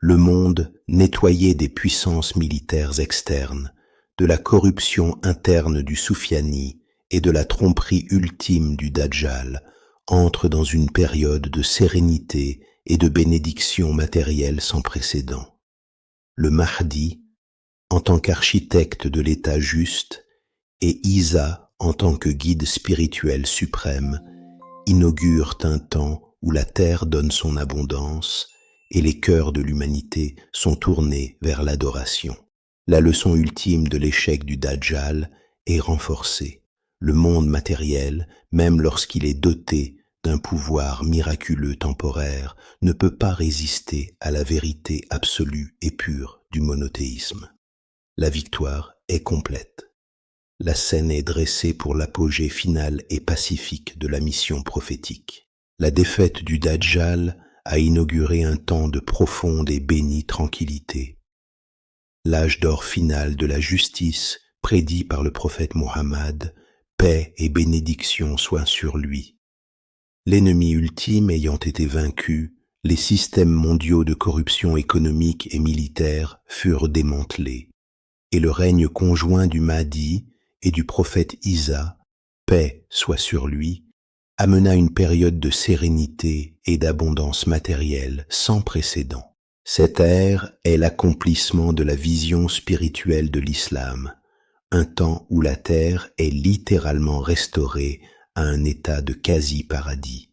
Le monde, nettoyé des puissances militaires externes, de la corruption interne du Soufiani et de la tromperie ultime du Dajjal, entre dans une période de sérénité et de bénédiction matérielle sans précédent. Le Mahdi, en tant qu'architecte de l'État juste, et Isa, en tant que guide spirituel suprême, inaugurent un temps où la terre donne son abondance et les cœurs de l'humanité sont tournés vers l'adoration. La leçon ultime de l'échec du Dajjal est renforcée. Le monde matériel, même lorsqu'il est doté d'un pouvoir miraculeux temporaire, ne peut pas résister à la vérité absolue et pure du monothéisme. La victoire est complète. La scène est dressée pour l'apogée finale et pacifique de la mission prophétique. La défaite du Dajjal a inauguré un temps de profonde et bénie tranquillité. L'âge d'or final de la justice, prédit par le prophète Mohammed, paix et bénédiction soient sur lui. L'ennemi ultime ayant été vaincu, les systèmes mondiaux de corruption économique et militaire furent démantelés, et le règne conjoint du Mahdi et du prophète Isa, paix soit sur lui, amena une période de sérénité et d'abondance matérielle sans précédent. Cette ère est l'accomplissement de la vision spirituelle de l'islam, un temps où la terre est littéralement restaurée à un état de quasi-paradis.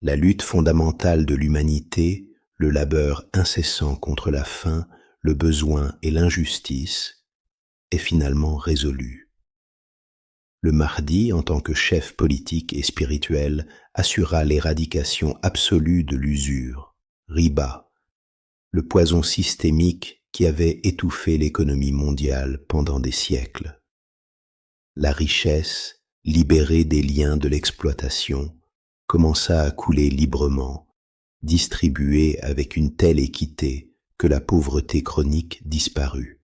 La lutte fondamentale de l'humanité, le labeur incessant contre la faim, le besoin et l'injustice, est finalement résolu. Le Mahdi, en tant que chef politique et spirituel, assura l'éradication absolue de l'usure, riba, le poison systémique qui avait étouffé l'économie mondiale pendant des siècles. La richesse, libérée des liens de l'exploitation, commença à couler librement, distribuée avec une telle équité que la pauvreté chronique disparut.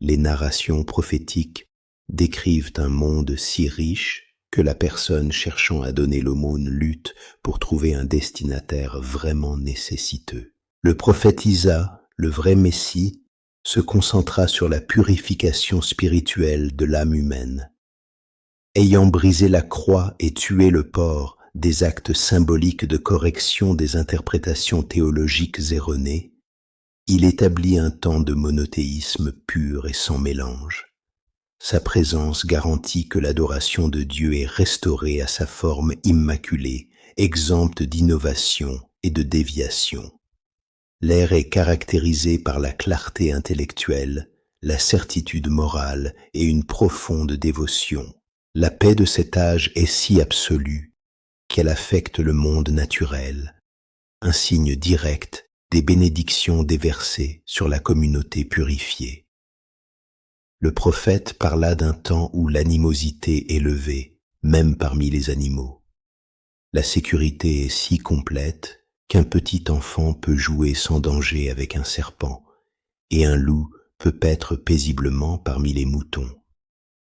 Les narrations prophétiques décrivent un monde si riche que la personne cherchant à donner l'aumône lutte pour trouver un destinataire vraiment nécessiteux. Le prophète Isa, le vrai Messie, se concentra sur la purification spirituelle de l'âme humaine. Ayant brisé la croix et tué le porc, des actes symboliques de correction des interprétations théologiques erronées, il établit un temps de monothéisme pur et sans mélange. Sa présence garantit que l'adoration de Dieu est restaurée à sa forme immaculée, exempte d'innovation et de déviation. L'ère est caractérisée par la clarté intellectuelle, la certitude morale et une profonde dévotion. La paix de cet âge est si absolue qu'elle affecte le monde naturel, un signe direct des bénédictions déversées sur la communauté purifiée. Le prophète parla d'un temps où l'animosité est levée, même parmi les animaux. La sécurité est si complète qu'un petit enfant peut jouer sans danger avec un serpent, et un loup peut paître paisiblement parmi les moutons.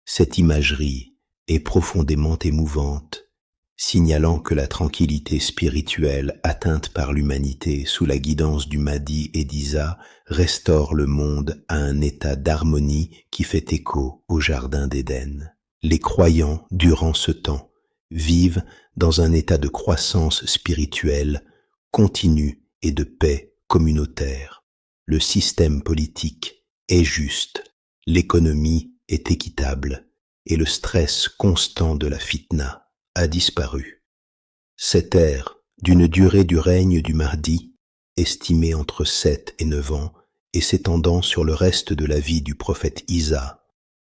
Cette imagerie est profondément émouvante, signalant que la tranquillité spirituelle atteinte par l'humanité sous la guidance du Mahdi et d'Isa restaure le monde à un état d'harmonie qui fait écho au jardin d'Éden. Les croyants, durant ce temps, vivent dans un état de croissance spirituelle continue et de paix communautaire. Le système politique est juste, l'économie est équitable, et le stress constant de la fitna a disparu. Cette ère, d'une durée du règne du Mahdi, estimée entre 7 et 9 ans, et s'étendant sur le reste de la vie du prophète Isa,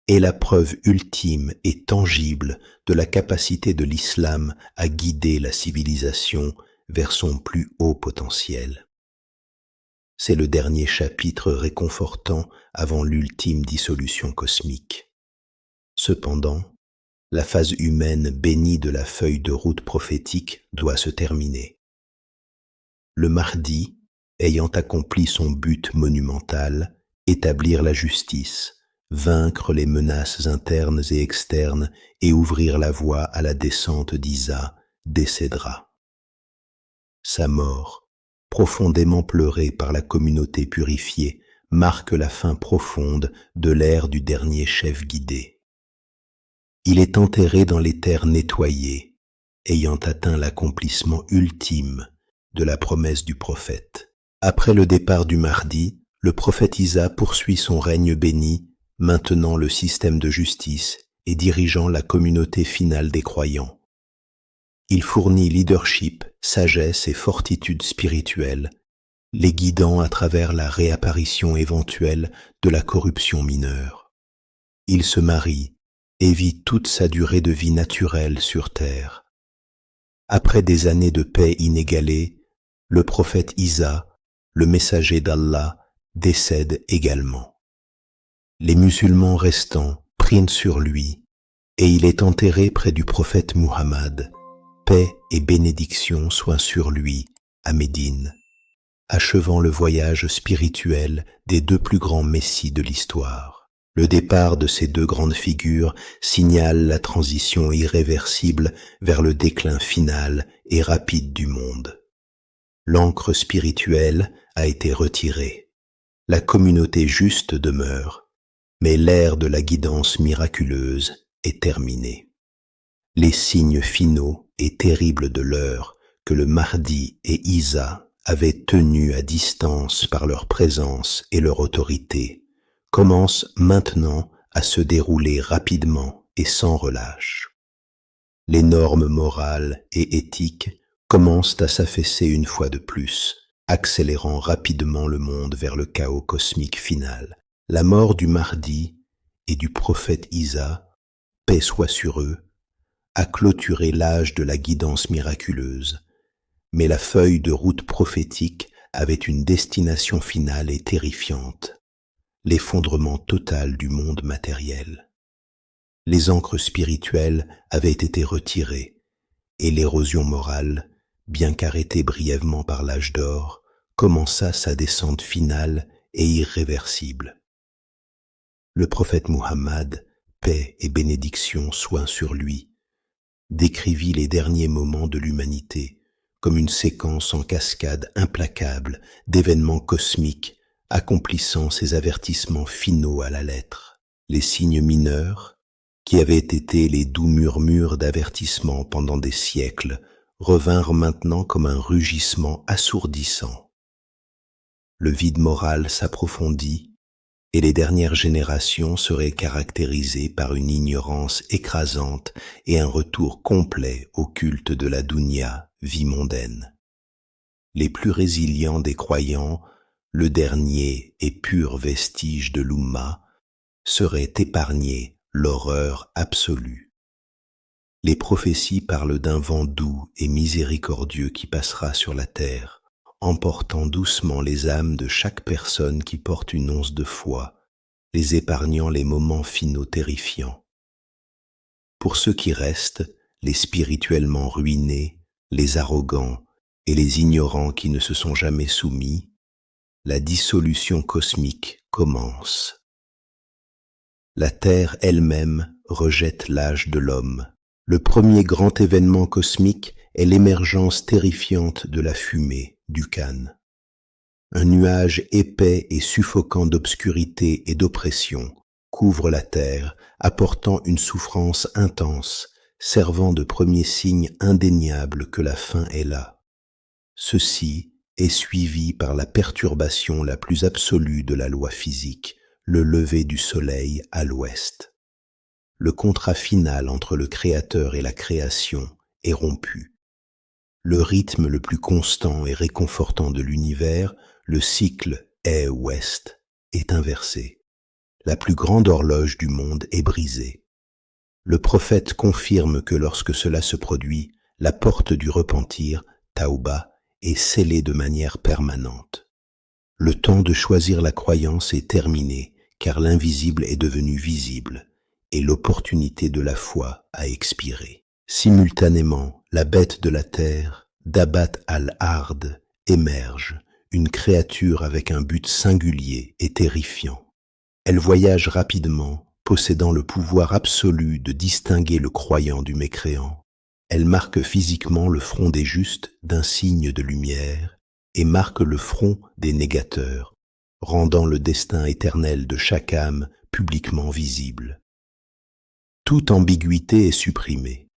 est la preuve ultime et tangible de la capacité de l'islam à guider la civilisation vers son plus haut potentiel. C'est le dernier chapitre réconfortant avant l'ultime dissolution cosmique. Cependant, la phase humaine bénie de la feuille de route prophétique doit se terminer. Le Mahdi, ayant accompli son but monumental, établir la justice, vaincre les menaces internes et externes et ouvrir la voie à la descente d'Isa, décédera. Sa mort, profondément pleurée par la communauté purifiée, marque la fin profonde de l'ère du dernier chef guidé. Il est enterré dans les terres nettoyées, ayant atteint l'accomplissement ultime de la promesse du prophète. Après le départ du Mahdi, le prophète Isa poursuit son règne béni, maintenant le système de justice et dirigeant la communauté finale des croyants. Il fournit leadership, sagesse et fortitude spirituelle, les guidant à travers la réapparition éventuelle de la corruption mineure. Il se marie et vit toute sa durée de vie naturelle sur terre. Après des années de paix inégalée, le prophète Isa, le messager d'Allah, décède également. Les musulmans restants prient sur lui et il est enterré près du prophète Muhammad. Paix et bénédiction soient sur lui à Médine, achevant le voyage spirituel des deux plus grands messies de l'histoire. Le départ de ces deux grandes figures signale la transition irréversible vers le déclin final et rapide du monde. L'encre spirituelle a été retirée. La communauté juste demeure, mais l'ère de la guidance miraculeuse est terminée. Les signes finaux et terribles de l'heure que le Mahdi et Isa avaient tenus à distance par leur présence et leur autorité commencent maintenant à se dérouler rapidement et sans relâche. Les normes morales et éthiques commencent à s'affaisser une fois de plus, accélérant rapidement le monde vers le chaos cosmique final. La mort du Mahdi et du prophète Isa, paix soit sur eux, a clôturé l'âge de la guidance miraculeuse, mais la feuille de route prophétique avait une destination finale et terrifiante, l'effondrement total du monde matériel. Les ancres spirituelles avaient été retirées, et l'érosion morale, bien qu'arrêtée brièvement par l'âge d'or, commença sa descente finale et irréversible. Le prophète Muhammad, paix et bénédiction soient sur lui, décrivit les derniers moments de l'humanité comme une séquence en cascade implacable d'événements cosmiques accomplissant ses avertissements finaux à la lettre. Les signes mineurs, qui avaient été les doux murmures d'avertissement pendant des siècles, revinrent maintenant comme un rugissement assourdissant. Le vide moral s'approfondit et les dernières générations seraient caractérisées par une ignorance écrasante et un retour complet au culte de la dunya, vie mondaine. Les plus résilients des croyants, le dernier et pur vestige de l'Oumma, seraient épargnés l'horreur absolue. Les prophéties parlent d'un vent doux et miséricordieux qui passera sur la terre, emportant doucement les âmes de chaque personne qui porte une once de foi, les épargnant les moments finaux terrifiants. Pour ceux qui restent, les spirituellement ruinés, les arrogants et les ignorants qui ne se sont jamais soumis, la dissolution cosmique commence. La Terre elle-même rejette l'âge de l'homme. Le premier grand événement cosmique est l'émergence terrifiante de la fumée, du Khan. Un nuage épais et suffocant d'obscurité et d'oppression couvre la terre, apportant une souffrance intense, servant de premier signe indéniable que la fin est là. Ceci est suivi par la perturbation la plus absolue de la loi physique, le lever du soleil à l'ouest. Le contrat final entre le Créateur et la création est rompu. Le rythme le plus constant et réconfortant de l'univers, le cycle est-ouest, est inversé. La plus grande horloge du monde est brisée. Le prophète confirme que lorsque cela se produit, la porte du repentir, Tauba, est scellée de manière permanente. Le temps de choisir la croyance est terminé, car l'invisible est devenu visible, et l'opportunité de la foi a expiré. Simultanément, la bête de la terre, Dabat al-Ard, émerge, une créature avec un but singulier et terrifiant. Elle voyage rapidement, possédant le pouvoir absolu de distinguer le croyant du mécréant. Elle marque physiquement le front des justes d'un signe de lumière et marque le front des négateurs, rendant le destin éternel de chaque âme publiquement visible. Toute ambiguïté est supprimée.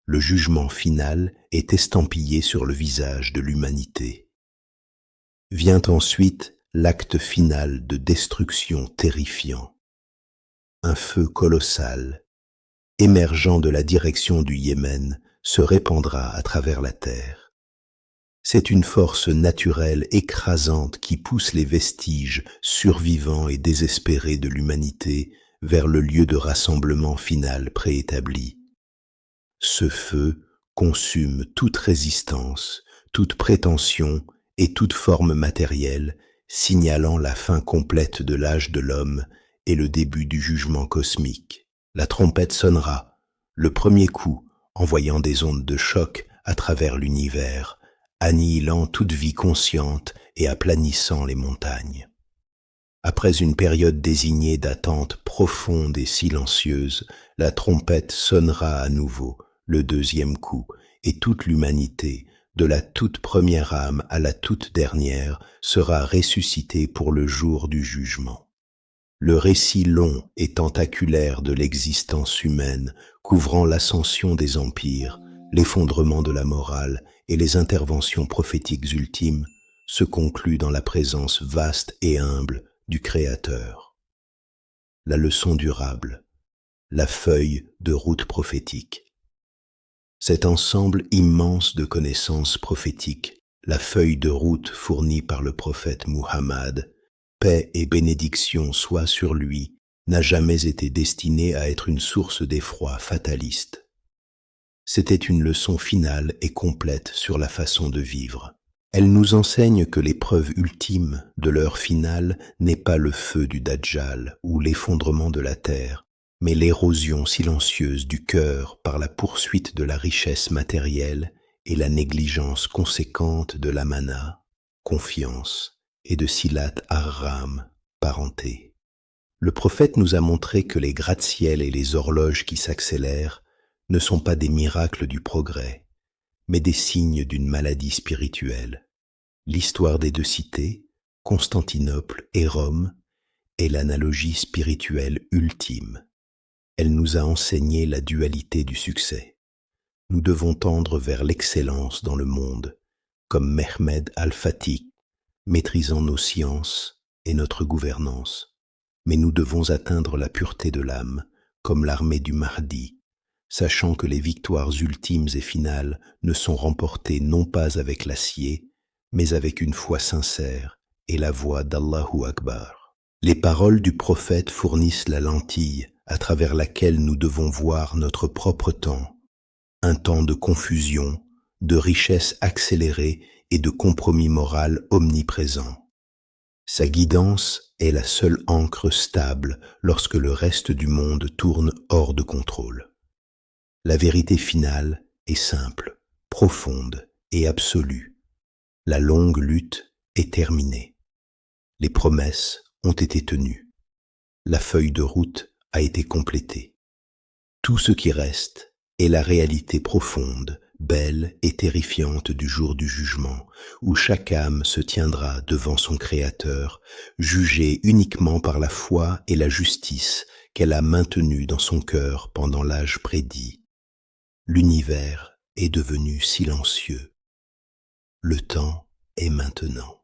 Le jugement final est estampillé sur le visage de l'humanité. Vient ensuite l'acte final de destruction terrifiant. Un feu colossal, émergeant de la direction du Yémen, se répandra à travers la terre. C'est une force naturelle écrasante qui pousse les vestiges survivants et désespérés de l'humanité vers le lieu de rassemblement final préétabli. Ce feu consume toute résistance, toute prétention et toute forme matérielle, signalant la fin complète de l'âge de l'homme et le début du jugement cosmique. La trompette sonnera, le premier coup, envoyant des ondes de choc à travers l'univers, annihilant toute vie consciente et aplanissant les montagnes. Après une période désignée d'attente profonde et silencieuse, la trompette sonnera à nouveau, le deuxième coup, et toute l'humanité, de la toute première âme à la toute dernière, sera ressuscitée pour le jour du jugement. Le récit long et tentaculaire de l'existence humaine, couvrant l'ascension des empires, l'effondrement de la morale et les interventions prophétiques ultimes, se conclut dans la présence vaste et humble du Créateur. La leçon durable, la feuille de route prophétique. Cet ensemble immense de connaissances prophétiques, la feuille de route fournie par le prophète Muhammad, paix et bénédiction soient sur lui, n'a jamais été destiné à être une source d'effroi fataliste. C'était une leçon finale et complète sur la façon de vivre. Elle nous enseigne que l'épreuve ultime de l'heure finale n'est pas le feu du Dajjal ou l'effondrement de la terre, mais l'érosion silencieuse du cœur par la poursuite de la richesse matérielle et la négligence conséquente de l'amana, confiance, et de Silat ar-Ram, parenté. Le prophète nous a montré que les gratte-ciel et les horloges qui s'accélèrent ne sont pas des miracles du progrès, mais des signes d'une maladie spirituelle. L'histoire des deux cités, Constantinople et Rome, est l'analogie spirituelle ultime. Elle nous a enseigné la dualité du succès. Nous devons tendre vers l'excellence dans le monde, comme Mehmed al-Fatih, maîtrisant nos sciences et notre gouvernance. Mais nous devons atteindre la pureté de l'âme, comme l'armée du Mahdi, sachant que les victoires ultimes et finales ne sont remportées non pas avec l'acier, mais avec une foi sincère et la voix d'Allahu Akbar. Les paroles du prophète fournissent la lentille à travers laquelle nous devons voir notre propre temps, un temps de confusion, de richesse accélérée et de compromis moral omniprésent. Sa guidance est la seule ancre stable lorsque le reste du monde tourne hors de contrôle. La vérité finale est simple, profonde et absolue. La longue lutte est terminée. Les promesses ont été tenues. La feuille de route a été complétée. Tout ce qui reste est la réalité profonde, belle et terrifiante du jour du jugement, où chaque âme se tiendra devant son Créateur, jugée uniquement par la foi et la justice qu'elle a maintenue dans son cœur pendant l'âge prédit. L'univers est devenu silencieux. Le temps est maintenant.